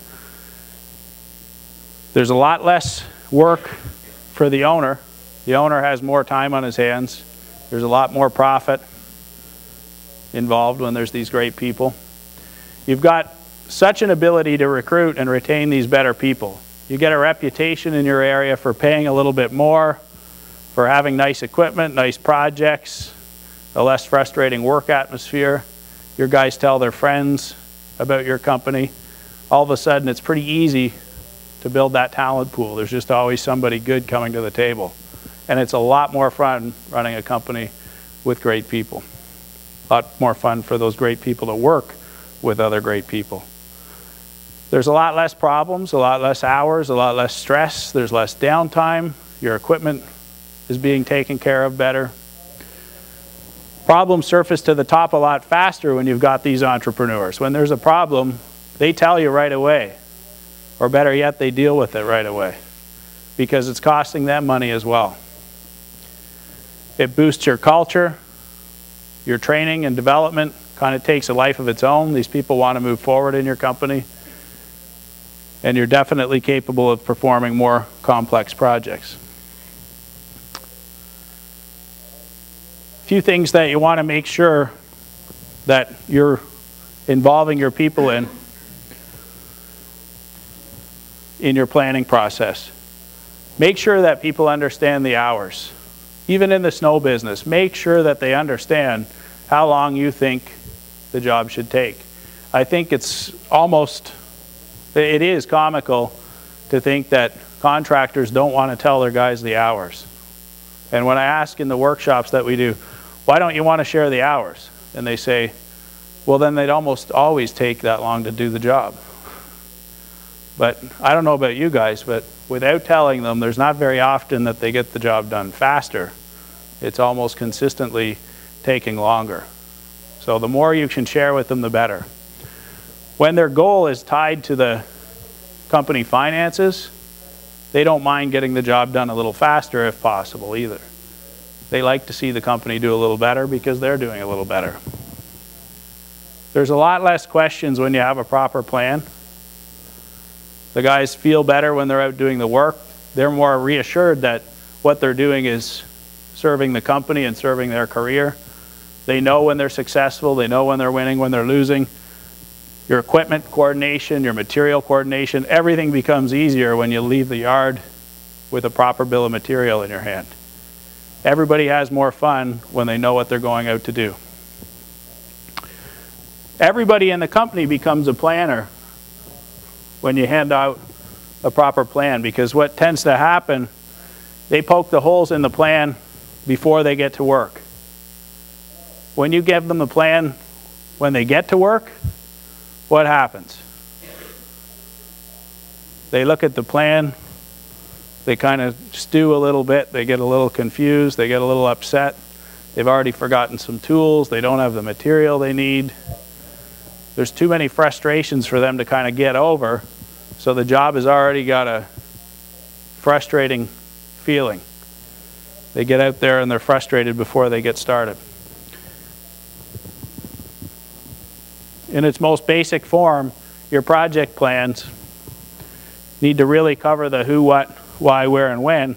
There's a lot less work for the owner. The owner has more time on his hands. There's a lot more profit involved when there's these great people. You've got such an ability to recruit and retain these better people. You get a reputation in your area for paying a little bit more, for having nice equipment, nice projects, a less frustrating work atmosphere. Your guys tell their friends about your company. All of a sudden, it's pretty easy to build that talent pool. There's just always somebody good coming to the table. And it's a lot more fun running a company with great people. A lot more fun for those great people to work with other great people. There's a lot less problems, a lot less hours, a lot less stress. There's less downtime. Your equipment is being taken care of better. Problems surface to the top a lot faster when you've got these entrepreneurs. When there's a problem, they tell you right away. Or better yet, they deal with it right away. Because it's costing them money as well. It boosts your culture. Your training and development kind of takes a life of its own. These people want to move forward in your company. And you're definitely capable of performing more complex projects. Few things that you want to make sure that you're involving your people in your planning process. Make sure that people understand the hours. Even in the snow business, make sure that they understand how long you think the job should take. I think it is comical to think that contractors don't want to tell their guys the hours. And when I ask in the workshops that we do, why don't you want to share the hours? And they say, well, then they'd almost always take that long to do the job. But I don't know about you guys, but without telling them, there's not very often that they get the job done faster. It's almost consistently taking longer. So the more you can share with them, the better. When their goal is tied to the company finances, they don't mind getting the job done a little faster if possible either. They like to see the company do a little better because they're doing a little better. There's a lot less questions when you have a proper plan. The guys feel better when they're out doing the work. They're more reassured that what they're doing is serving the company and serving their career. They know when they're successful. They know when they're winning, when they're losing. Your equipment coordination, your material coordination, everything becomes easier when you leave the yard with a proper bill of material in your hand. Everybody has more fun when they know what they're going out to do. Everybody in the company becomes a planner when you hand out a proper plan, because what tends to happen, they poke the holes in the plan before they get to work. When you give them the plan when they get to work, what happens? They look at the plan, they kind of stew a little bit, they get a little confused, they get a little upset. They've already forgotten some tools, they don't have the material they need. There's too many frustrations for them to kind of get over, so the job has already got a frustrating feeling. They get out there and they're frustrated before they get started. In its most basic form, your project plans need to really cover the who, what, why, where, and when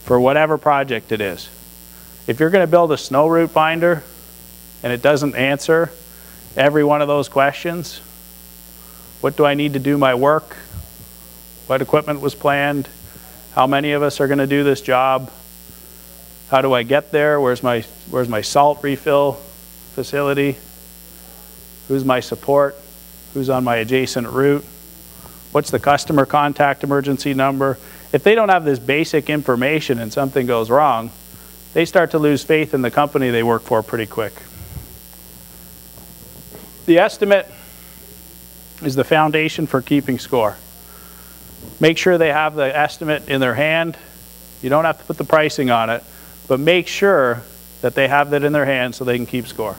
for whatever project it is. If you're going to build a snow route binder and it doesn't answer every one of those questions, what do I need to do my work? What equipment was planned? How many of us are going to do this job? How do I get there? Where's my salt refill facility? Who's my support? Who's on my adjacent route? What's the customer contact emergency number? If they don't have this basic information and something goes wrong, they start to lose faith in the company they work for pretty quick. The estimate is the foundation for keeping score. Make sure they have the estimate in their hand. You don't have to put the pricing on it, but make sure that they have that in their hand so they can keep score.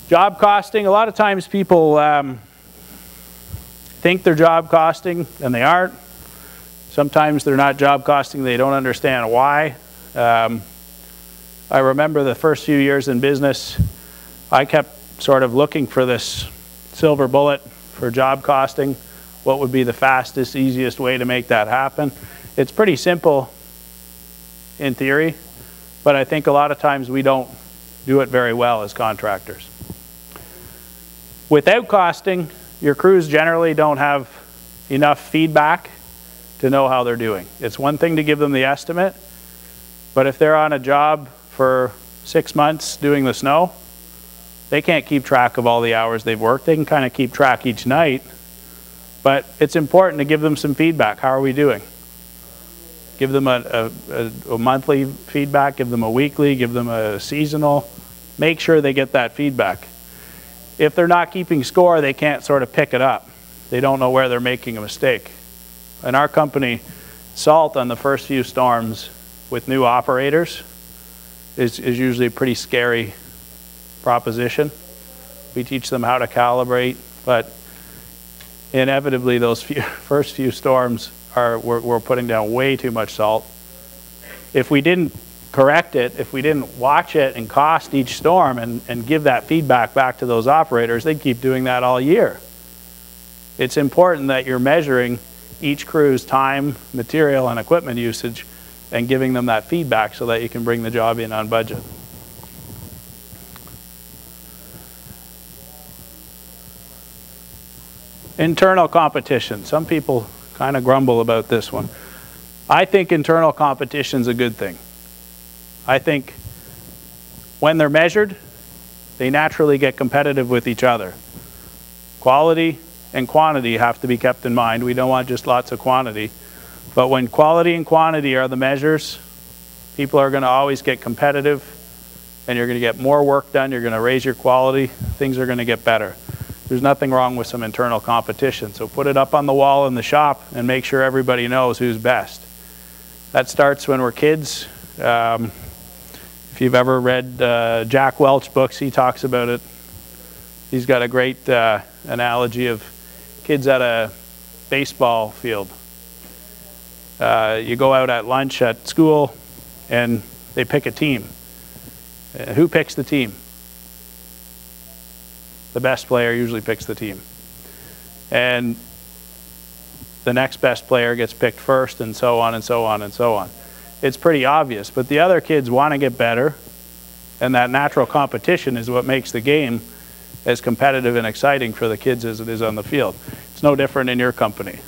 Job costing, a lot of times people think they're job costing and they aren't. Sometimes they're not job costing, they don't understand why. I remember the first few years in business, I kept sort of looking for this silver bullet for job costing. What would be the fastest, easiest way to make that happen? It's pretty simple in theory, but I think a lot of times we don't do it very well as contractors. Without costing, your crews generally don't have enough feedback to know how they're doing. It's one thing to give them the estimate, but if they're on a job for 6 months doing the snow, they can't keep track of all the hours they've worked. They can kind of keep track each night, but it's important to give them some feedback. How are we doing? Give them a monthly feedback, give them a weekly, give them a seasonal. Make sure they get that feedback. If they're not keeping score, they can't sort of pick it up. They don't know where they're making a mistake. In our company, salt on the first few storms with new operators is usually a pretty scary proposition. We teach them how to calibrate, but inevitably those first few storms we're putting down way too much salt. If we didn't correct it, if we didn't watch it and cost each storm and give that feedback back to those operators, they'd keep doing that all year. It's important that you're measuring each crew's time, material, and equipment usage and giving them that feedback so that you can bring the job in on budget. Internal competition. Some people kind of grumble about this one. I think internal competition is a good thing. I think when they're measured, they naturally get competitive with each other. Quality and quantity have to be kept in mind. We don't want just lots of quantity. But when quality and quantity are the measures, people are going to always get competitive and you're going to get more work done, you're going to raise your quality, things are going to get better. There's nothing wrong with some internal competition. So put it up on the wall in the shop and make sure everybody knows who's best. That starts when we're kids. If you've ever read Jack Welch books, he talks about it. He's got a great analogy of kids at a baseball field. You go out at lunch at school and they pick a team. Who picks the team? The best player usually picks the team. And the next best player gets picked first, and so on and so on and so on. It's pretty obvious, but the other kids want to get better, and that natural competition is what makes the game as competitive and exciting for the kids as it is on the field. It's no different in your company.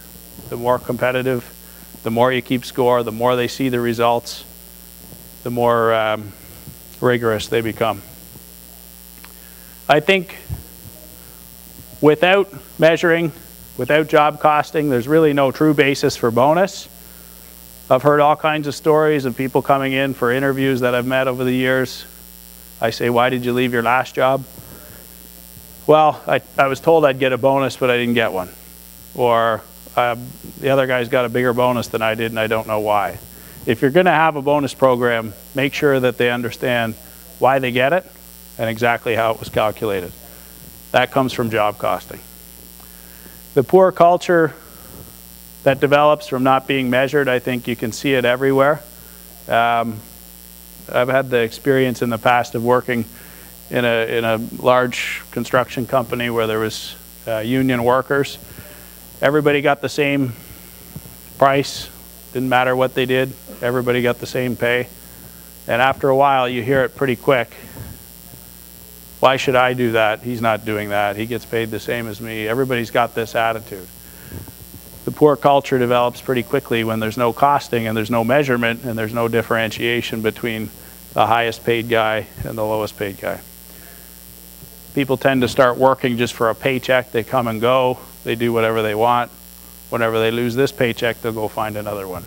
The more competitive, the more you keep score, the more they see the results, the more rigorous they become. I think without measuring, without job costing, there's really no true basis for bonus. I've heard all kinds of stories of people coming in for interviews that I've met over the years. I say, why did you leave your last job? Well, I was told I'd get a bonus, but I didn't get one. Or the other guy's got a bigger bonus than I did and I don't know why. If you're going to have a bonus program, make sure that they understand why they get it and exactly how it was calculated. That comes from job costing. The poor culture that develops from not being measured, I think you can see it everywhere. I've had the experience in the past of working in a large construction company where there was union workers. Everybody got the same price, didn't matter what they did, everybody got the same pay. And after a while you hear it pretty quick. Why should I do that? He's not doing that. He gets paid the same as me. Everybody's got this attitude. The poor culture develops pretty quickly when there's no costing and there's no measurement and there's no differentiation between the highest paid guy and the lowest paid guy. People tend to start working just for a paycheck. They come and go. They do whatever they want. Whenever they lose this paycheck, they'll go find another one.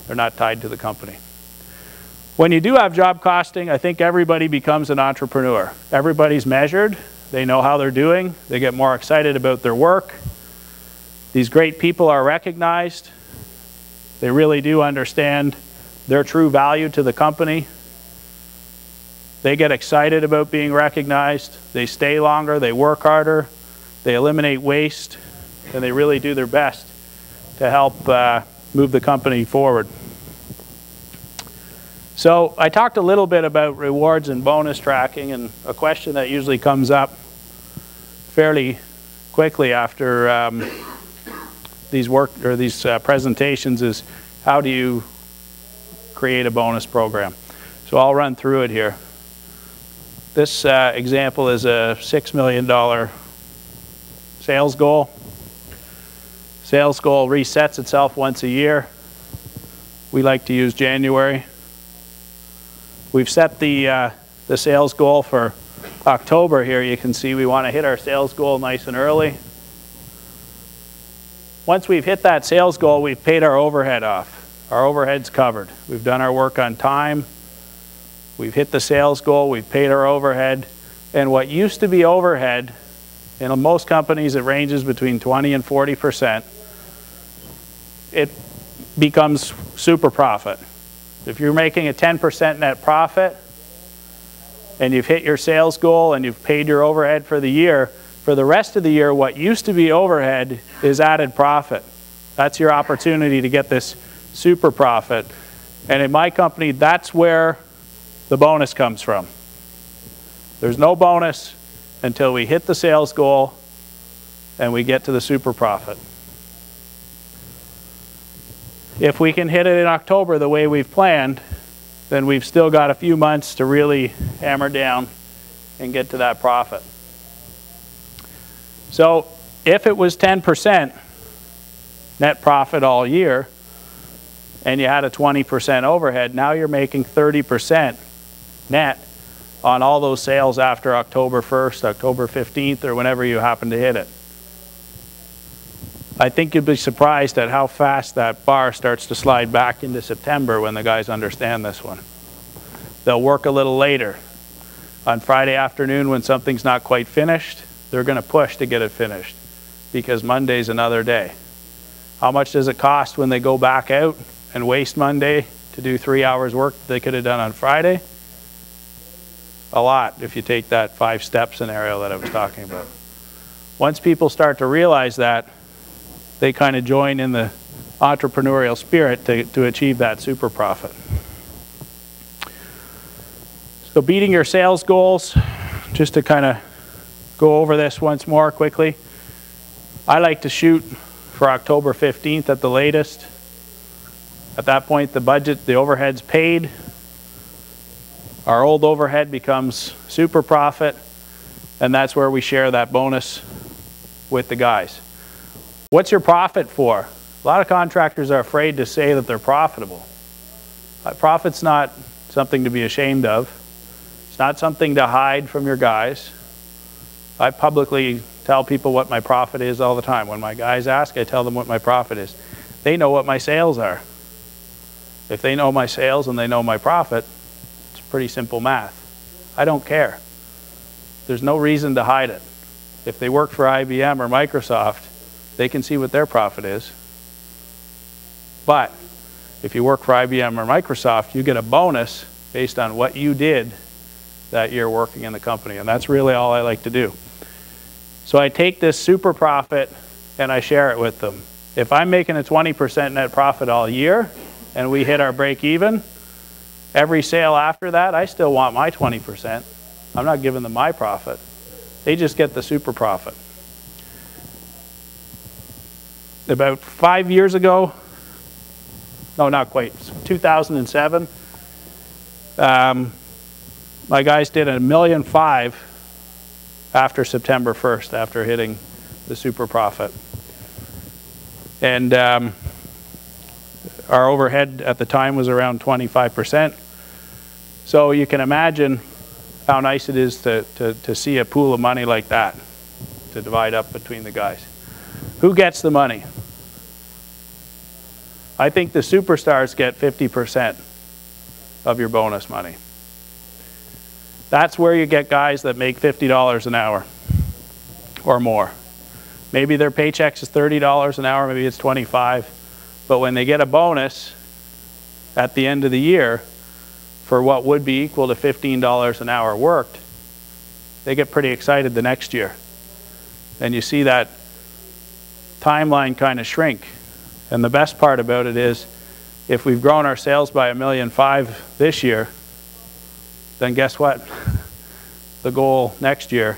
They're not tied to the company. When you do have job costing, I think everybody becomes an entrepreneur. Everybody's measured. They know how they're doing. They get more excited about their work. These great people are recognized. They really do understand their true value to the company. They get excited about being recognized. They stay longer. They work harder. They eliminate waste. And they really do their best to help move the company forward. So I talked a little bit about rewards and bonus tracking, and a question that usually comes up fairly quickly after these presentations is, how do you create a bonus program? So I'll run through it here. This example is a $6 million sales goal. Sales goal resets itself once a year. We like to use January. We've set the sales goal for October here. You can see we want to hit our sales goal nice and early. Once we've hit that sales goal, we've paid our overhead off. Our overhead's covered. We've done our work on time. We've hit the sales goal. We've paid our overhead. And what used to be overhead, in most companies it ranges between 20 and 40%. It becomes super profit. If you're making a 10% net profit and you've hit your sales goal and you've paid your overhead for the year, for the rest of the year, what used to be overhead is added profit. That's your opportunity to get this super profit. And in my company, that's where the bonus comes from. There's no bonus until we hit the sales goal and we get to the super profit. If we can hit it in October the way we've planned, then we've still got a few months to really hammer down and get to that profit. So if it was 10% net profit all year and you had a 20% overhead, now you're making 30% net on all those sales after October 1st, October 15th, or whenever you happen to hit it. I think you'd be surprised at how fast that bar starts to slide back into September when the guys understand this one. They'll work a little later. On Friday afternoon when something's not quite finished, they're going to push to get it finished because Monday's another day. How much does it cost when they go back out and waste Monday to do 3 hours work they could have done on Friday? A lot, if you take that 5-step scenario that I was talking about. Once people start to realize that, they kind of join in the entrepreneurial spirit to achieve that super profit. So beating your sales goals, just to kind of go over this once more quickly. I like to shoot for October 15th at the latest. At that point, the budget, the overhead's paid. Our old overhead becomes super profit, and that's where we share that bonus with the guys. What's your profit for? A lot of contractors are afraid to say that they're profitable. Profit's not something to be ashamed of. It's not something to hide from your guys. I publicly tell people what my profit is all the time. When my guys ask, I tell them what my profit is. They know what my sales are. If they know my sales and they know my profit, it's pretty simple math. I don't care. There's no reason to hide it. If they work for IBM or Microsoft, they can see what their profit is. But if you work for IBM or Microsoft, you get a bonus based on what you did that year working in the company. And that's really all I like to do. So I take this super profit and I share it with them. If I'm making a 20% net profit all year and we hit our break even, every sale after that, I still want my 20%. I'm not giving them my profit. They just get the super profit. About 5 years ago, no, not quite, 2007, my guys did $1.5 million after September 1st, after hitting the super profit. And our overhead at the time was around 25%. So you can imagine how nice it is to see a pool of money like that to divide up between the guys. Who gets the money? I think the superstars get 50% of your bonus money. That's where you get guys that make $50 an hour or more. Maybe their paycheck is $30 an hour, maybe it's $25. But when they get a bonus at the end of the year for what would be equal to $15 an hour worked, they get pretty excited the next year. And you see that timeline kind of shrink. And the best part about it is, if we've grown our sales by $1.5 million this year, then guess what? The goal next year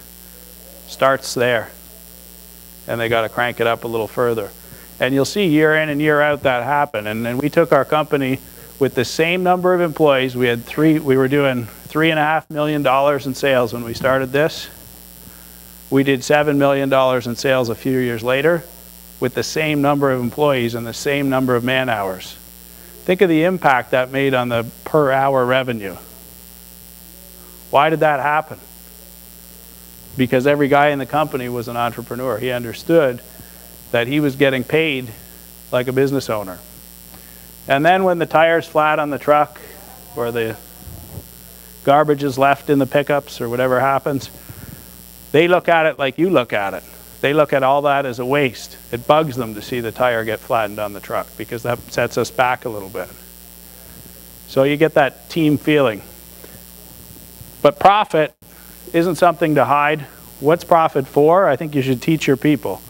starts there. And they got to crank it up a little further. And you'll see year in and year out that happen. And then we took our company with the same number of employees. We were doing $3.5 million in sales when we started this. We did $7 million in sales a few years later with the same number of employees and the same number of man hours. Think of the impact that made on the per hour revenue. Why did that happen? Because every guy in the company was an entrepreneur. He understood that he was getting paid like a business owner. And then when the tire's flat on the truck, or the garbage is left in the pickups, or whatever happens, they look at it like you look at it. They look at all that as a waste. It bugs them to see the tire get flattened on the truck, because that sets us back a little bit. So you get that team feeling. But profit isn't something to hide. What's profit for? I think you should teach your people.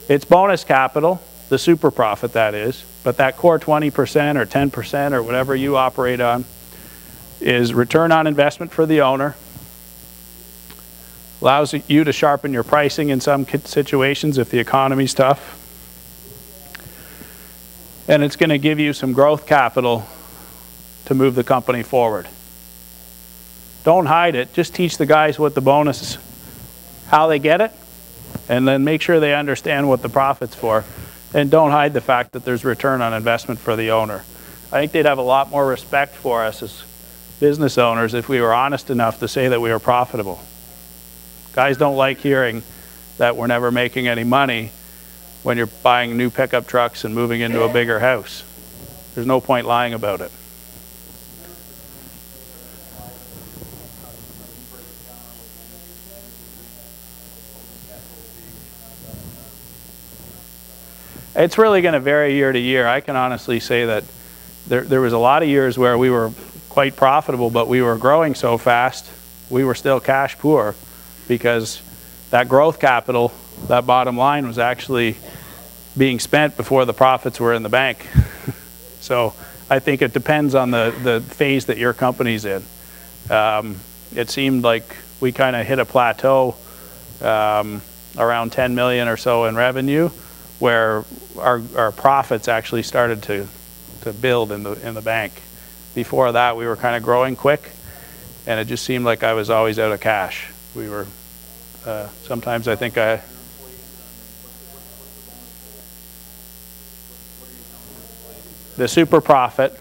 It's bonus capital, the super profit that is, but that core 20% or 10% or whatever you operate on is return on investment for the owner. Allows you to sharpen your pricing in some situations if the economy's tough. And it's going to give you some growth capital to move the company forward. Don't hide it. Just teach the guys what the bonus is, how they get it, and then make sure they understand what the profit's for. And don't hide the fact that there's return on investment for the owner. I think they'd have a lot more respect for us as business owners if we were honest enough to say that we were profitable. Guys don't like hearing that we're never making any money when you're buying new pickup trucks and moving into a bigger house. There's no point lying about it. It's really going to vary year to year. I can honestly say that there was a lot of years where we were quite profitable, but we were growing so fast, we were still cash poor, because that growth capital, that bottom line, was actually being spent before the profits were in the bank. So I think it depends on the phase that your company's in. It seemed like we kind of hit a plateau around 10 million or so in revenue, where our profits actually started to build in the bank. Before that, we were kind of growing quick, and it just seemed like I was always out of cash. We were sometimes I think the super profit.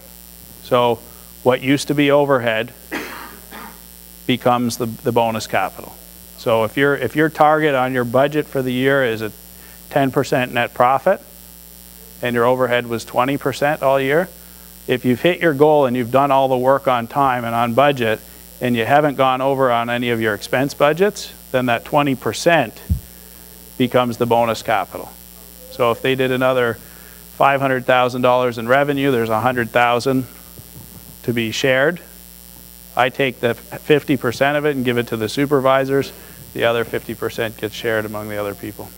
So what used to be overhead becomes the bonus capital. So if your target on your budget for the year is a 10% net profit, and your overhead was 20% all year, if you've hit your goal and you've done all the work on time and on budget, and you haven't gone over on any of your expense budgets, then that 20% becomes the bonus capital. So if they did another $500,000 in revenue, there's $100,000 to be shared. I take the 50% of it and give it to the supervisors. The other 50% gets shared among the other people.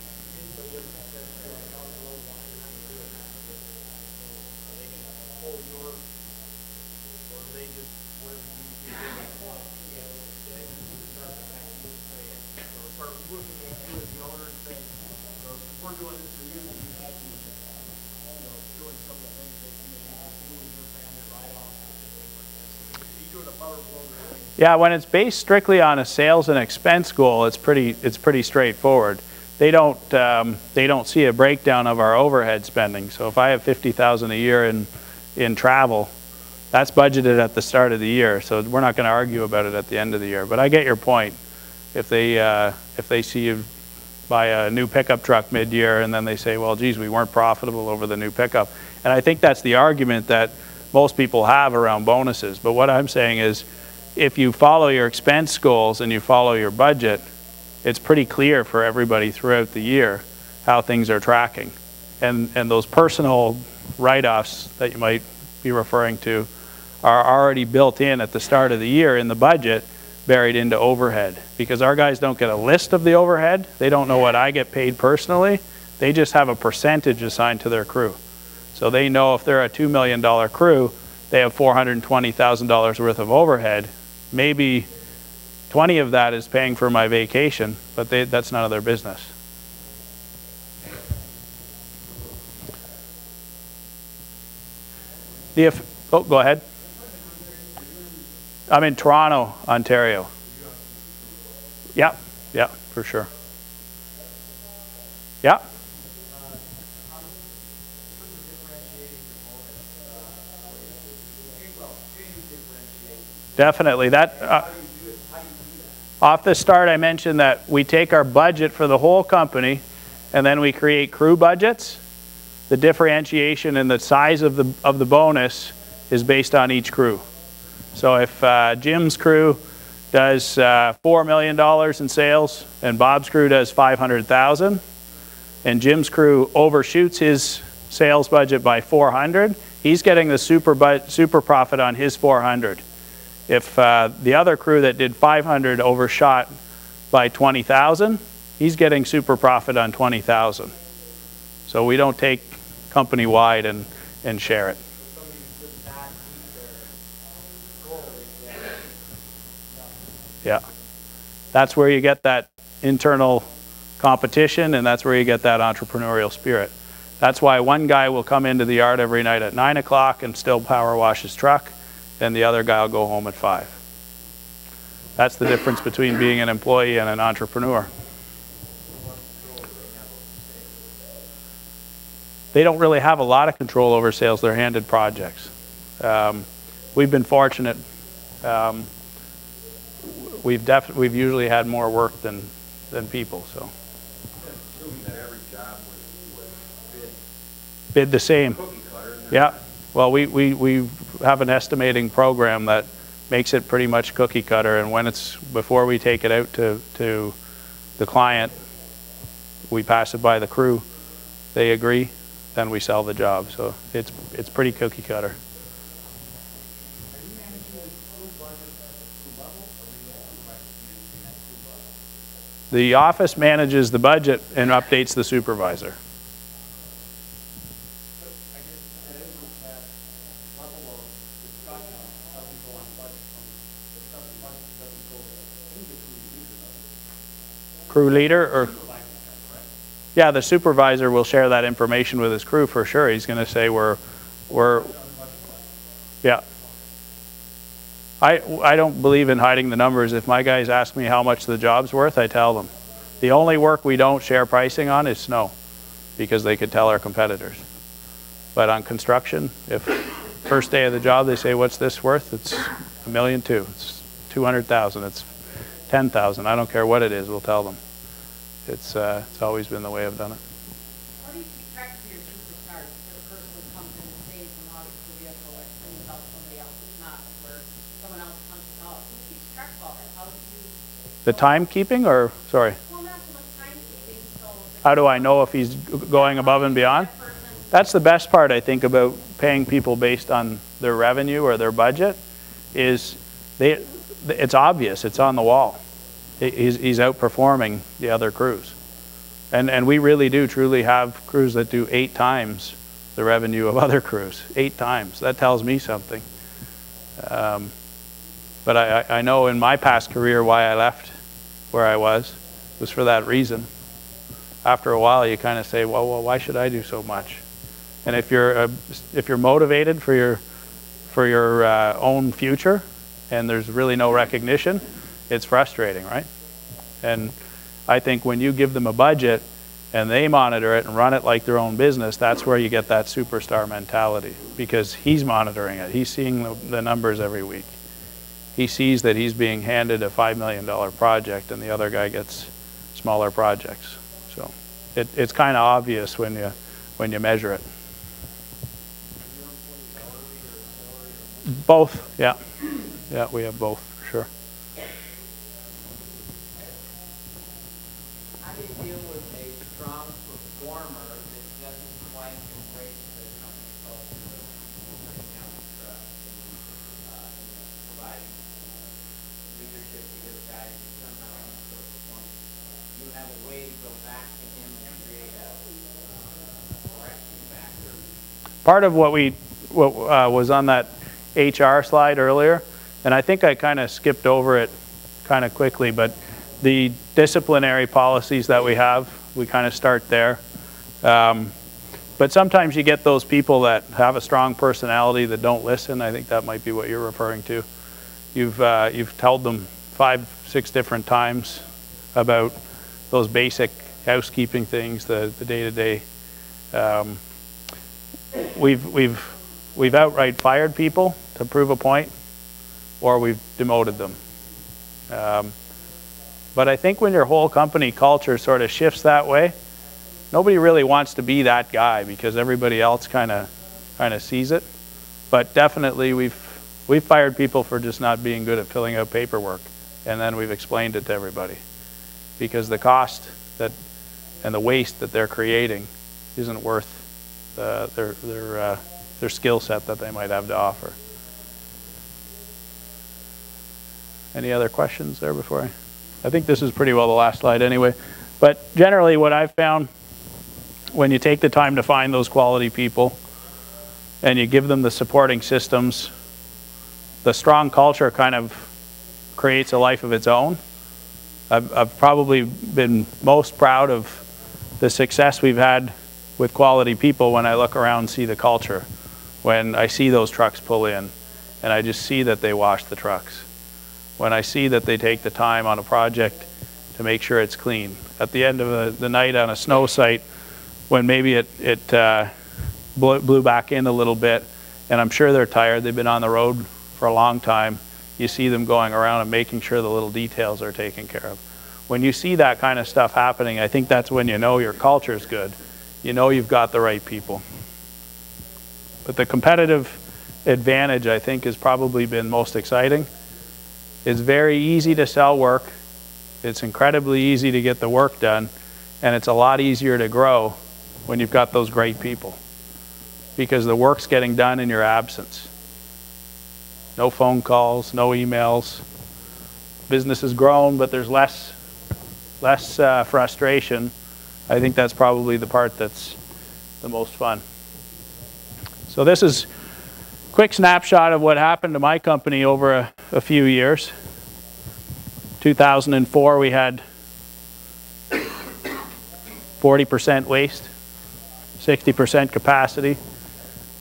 Yeah, when it's based strictly on a sales and expense goal, it's pretty straightforward. They don't see a breakdown of our overhead spending. So if I have $50,000 a year in travel, that's budgeted at the start of the year. So we're not going to argue about it at the end of the year. But I get your point. If they see you buy a new pickup truck mid-year and then they say, well, geez, we weren't profitable over the new pickup. And I think that's the argument that most people have around bonuses. But what I'm saying is, if you follow your expense goals and you follow your budget, it's pretty clear for everybody throughout the year how things are tracking. And those personal write-offs that you might be referring to are already built in at the start of the year in the budget, buried into overhead. Because our guys don't get a list of the overhead. They don't know what I get paid personally. They just have a percentage assigned to their crew. So they know if they're a $2 million crew, they have $420,000 worth of overhead. Maybe 20 of that is paying for my vacation, but that's none of their business. Go ahead. I'm in Toronto, Ontario. Yeah, for sure. Yeah. Definitely. Off the start, I mentioned that we take our budget for the whole company and then we create crew budgets. The differentiation in the size of the bonus is based on each crew. So if Jim's crew does $4 million in sales and Bob's crew does $500,000 and Jim's crew overshoots his sales budget by $400,000, he's getting the super profit on his $400,000. If the other crew that did $500,000 overshot by $20,000, he's getting super profit on $20,000. So we don't take company-wide and share it. Yeah. That's where you get that internal competition, and that's where you get that entrepreneurial spirit. That's why one guy will come into the yard every night at 9 o'clock and still power wash his truck, and the other guy will go home at 5. That's the difference between being an employee and an entrepreneur. They don't really have a lot of control over sales. They're handed projects. We've been fortunate. We've usually had more work than people. So. Assuming that every job was bid the same. Yeah. Well, we have an estimating program that makes it pretty much cookie cutter, and before we take it out to the client, we pass it by the crew. They agree, then we sell the job. So it's pretty cookie cutter. The office manages the budget and updates the supervisor. Crew leader, or yeah, the supervisor will share that information with his crew for sure. He's going to say we're yeah. I don't believe in hiding the numbers. If my guys ask me how much the job's worth, I tell them. The only work we don't share pricing on is snow, because they could tell our competitors. But on construction, if first day of the job they say, what's this worth? It's $1.2 million. It's $200,000. It's $10,000. I don't care what it is, we'll tell them. It's always been the way I've done it. How do you keep track of your superstars? If a person comes in and stays and audits the vehicle or cleans out somebody else's not, where someone else punches out? Who keeps track of all that? How do you... The timekeeping, or, sorry? Well, not so much timekeeping, so... How do I know if he's going above and beyond? That person that's the best part, I think, about paying people based on their revenue or their budget, is it's obvious, it's on the wall. He's outperforming the other crews. And we really do truly have crews that do 8 times the revenue of other crews. 8 times. That tells me something. But I know in my past career why I left where I was for that reason. After a while, you kind of say, well, why should I do so much? And if you're motivated for your own future, and there's really no recognition, it's frustrating, right? And I think when you give them a budget and they monitor it and run it like their own business, that's where you get that superstar mentality, because he's monitoring it. He's seeing the numbers every week. He sees that he's being handed a $5 million project and the other guy gets smaller projects. So it's kind of obvious when you measure it. Both, yeah. Yeah, we have both, for sure. How do you deal with a strong performer that doesn't quite embrace the company culture of putting out the trust and providing leadership to his guys who somehow aren't so performing? You have a way to go back to him and create a correction factor? Part of what was on that HR slide earlier, and I think I kind of skipped over it kind of quickly, but the disciplinary policies that we have, we kind of start there. But sometimes you get those people that have a strong personality that don't listen. I think that might be what you're referring to. You've told them 5-6 different times about those basic housekeeping things, the day-to-day. We've outright fired people to prove a point, or we've demoted them. But I think when your whole company culture sort of shifts that way, nobody really wants to be that guy because everybody else kind of sees it. But definitely we've fired people for just not being good at filling out paperwork, and then we've explained it to everybody, because the cost and the waste that they're creating isn't worth their skill set that they might have to offer. Any other questions there before I think this is pretty well the last slide anyway. But generally what I've found, when you take the time to find those quality people and you give them the supporting systems, the strong culture kind of creates a life of its own. I've probably been most proud of the success we've had with quality people when I look around and see the culture. When I see those trucks pull in and I just see that they wash the trucks. When I see that they take the time on a project to make sure it's clean. At the end of the night on a snow site, when maybe it blew back in a little bit, and I'm sure they're tired, they've been on the road for a long time, you see them going around and making sure the little details are taken care of. When you see that kind of stuff happening, I think that's when you know your culture's good. You know you've got the right people. But the competitive advantage, I think, has probably been most exciting. It's very easy to sell work. It's incredibly easy to get the work done. And it's a lot easier to grow when you've got those great people, because the work's getting done in your absence. No phone calls, no emails. Business has grown, but there's less frustration. I think that's probably the part that's the most fun. So this is a quick snapshot of what happened to my company over a few years. 2004, we had 40% waste, 60% capacity.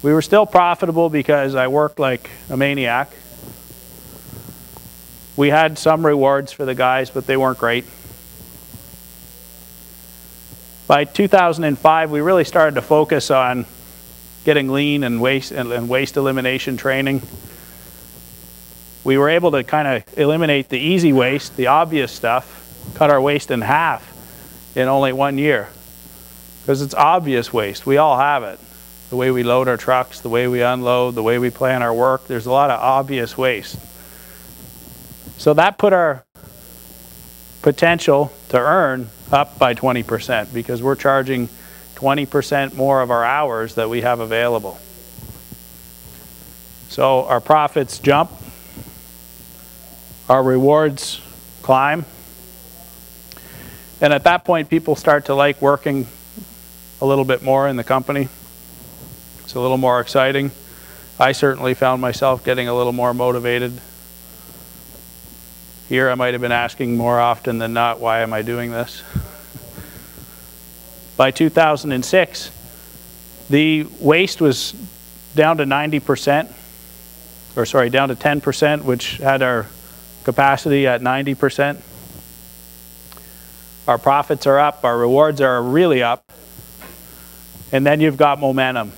We were still profitable because I worked like a maniac. We had some rewards for the guys, but they weren't great. By 2005, we really started to focus on getting lean and waste elimination training. We were able to kind of eliminate the easy waste, the obvious stuff, cut our waste in half in only 1 year. Because it's obvious waste. We all have it. The way we load our trucks, the way we unload, the way we plan our work, there's a lot of obvious waste. So that put our potential to earn up by 20%, because we're charging 20% more of our hours that we have available. So our profits jump, our rewards climb, and at that point people start to like working a little bit more in the company. It's a little more exciting. I certainly found myself getting a little more motivated. Here I might have been asking more often than not, why am I doing this? By 2006, the waste was down to 90%, or sorry, down to 10%, which had our capacity at 90%. Our profits are up, our rewards are really up, and then you've got momentum.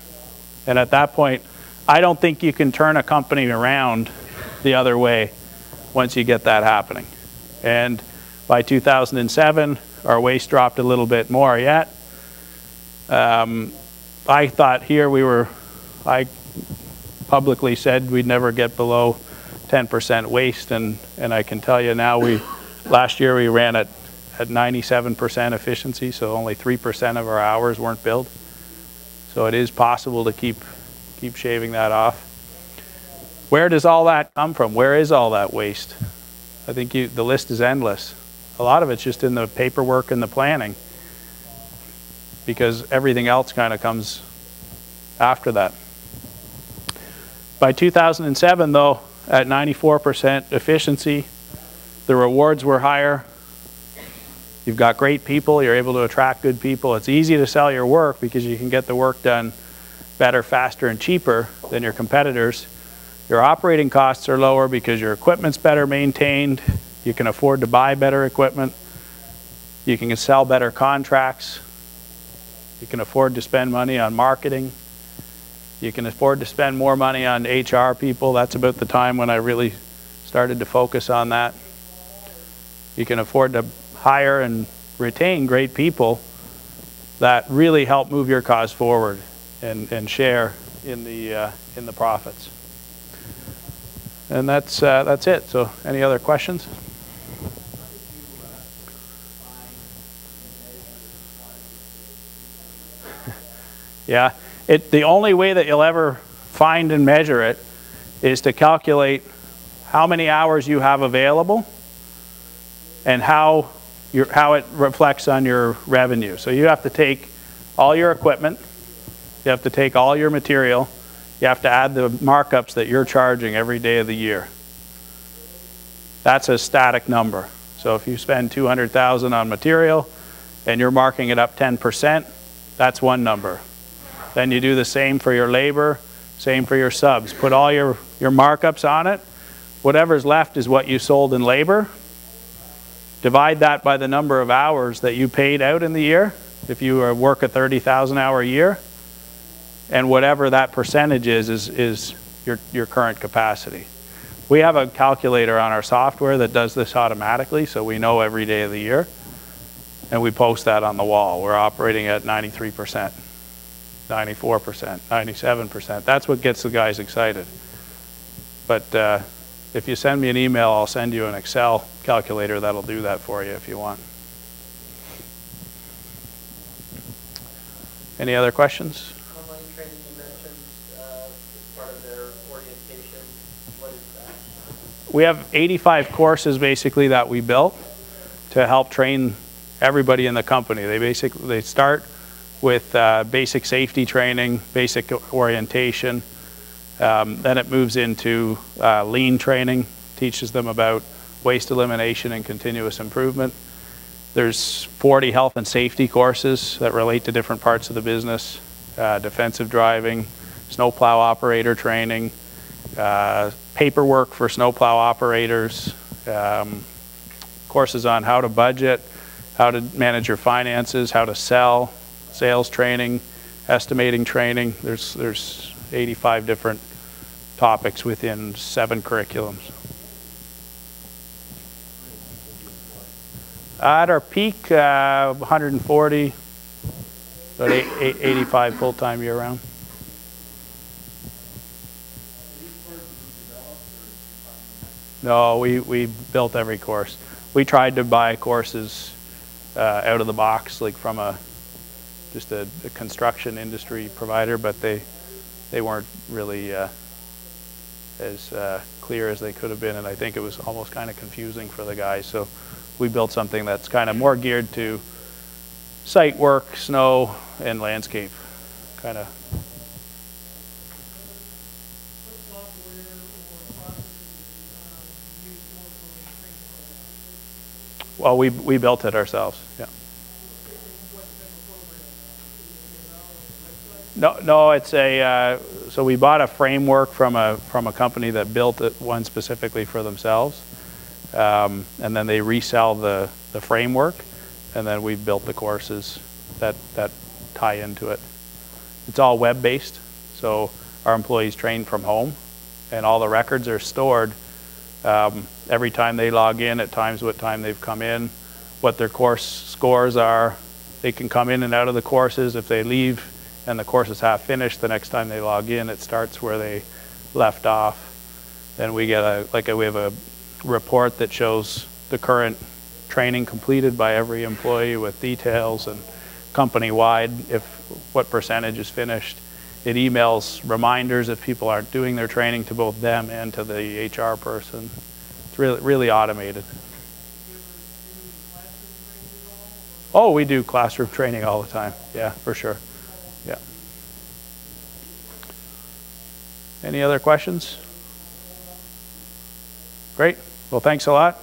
And at that point, I don't think you can turn a company around the other way once you get that happening. And by 2007, our waste dropped a little bit more yet. I thought here I publicly said we'd never get below 10% waste, and I can tell you now, last year we ran at 97% efficiency, so only 3% of our hours weren't billed. So it is possible to keep shaving that off. Where does all that come from? Where is all that waste? I think the list is endless. A lot of it's just in the paperwork and the planning, because everything else kind of comes after that. By 2007, though, at 94% efficiency, the rewards were higher. You've got great people, you're able to attract good people. It's easy to sell your work because you can get the work done better, faster, and cheaper than your competitors. Your operating costs are lower because your equipment's better maintained. You can afford to buy better equipment. You can sell better contracts. You can afford to spend money on marketing. You can afford to spend more money on HR people. That's about the time when I really started to focus on that. You can afford to hire and retain great people that really help move your cause forward and share in the profits. And that's it. So, any other questions? Yeah, the only way that you'll ever find and measure it is to calculate how many hours you have available and how it reflects on your revenue. So you have to take all your equipment, you have to take all your material, you have to add the markups that you're charging every day of the year. That's a static number. So if you spend $200,000 on material and you're marking it up 10%, that's one number. Then you do the same for your labor, same for your subs. Put all your markups on it. Whatever's left is what you sold in labor. Divide that by the number of hours that you paid out in the year, if you work a 30,000 hour year, and whatever that percentage is your current capacity. We have a calculator on our software that does this automatically, so we know every day of the year, and we post that on the wall. We're operating at 93%, 94%, 97%. That's what gets the guys excited. But if you send me an email, I'll send you an Excel calculator that'll do that for you if you want. Any other questions? Online training you mentioned as part of their orientation. What is that? We have 85 courses basically that we built to help train everybody in the company. They start with basic safety training, basic orientation. Then it moves into lean training, teaches them about waste elimination and continuous improvement. There's 40 health and safety courses that relate to different parts of the business, defensive driving, snowplow operator training, paperwork for snowplow operators, courses on how to budget, how to manage your finances, how to sell, sales training, estimating training. There's 85 different topics within 7 curriculums. At our peak, 140, about 85 full-time year-round. No, we built every course. We tried to buy courses out of the box, like from a just a construction industry provider, but they weren't really as clear as they could have been, and I think it was almost kind of confusing for the guys. So we built something that's kind of more geared to site work, snow, and landscape, kind of. Well, we built it ourselves. Yeah. No, it's a. So we bought a framework from a company that built one specifically for themselves, and then they resell the framework, and then we built the courses that tie into it. It's all web-based, so our employees train from home, and all the records are stored every time they log in, at times what time they've come in, what their course scores are. They can come in and out of the courses. If they leave and the course is half finished, the next time they log in, it starts where they left off. Then we get we have a report that shows the current training completed by every employee with details and company-wide what percentage is finished. It emails reminders if people aren't doing their training to both them and to the HR person. It's really automated. Oh, we do classroom training all the time. Yeah, for sure. Yeah. Any other questions? Great. Well, thanks a lot.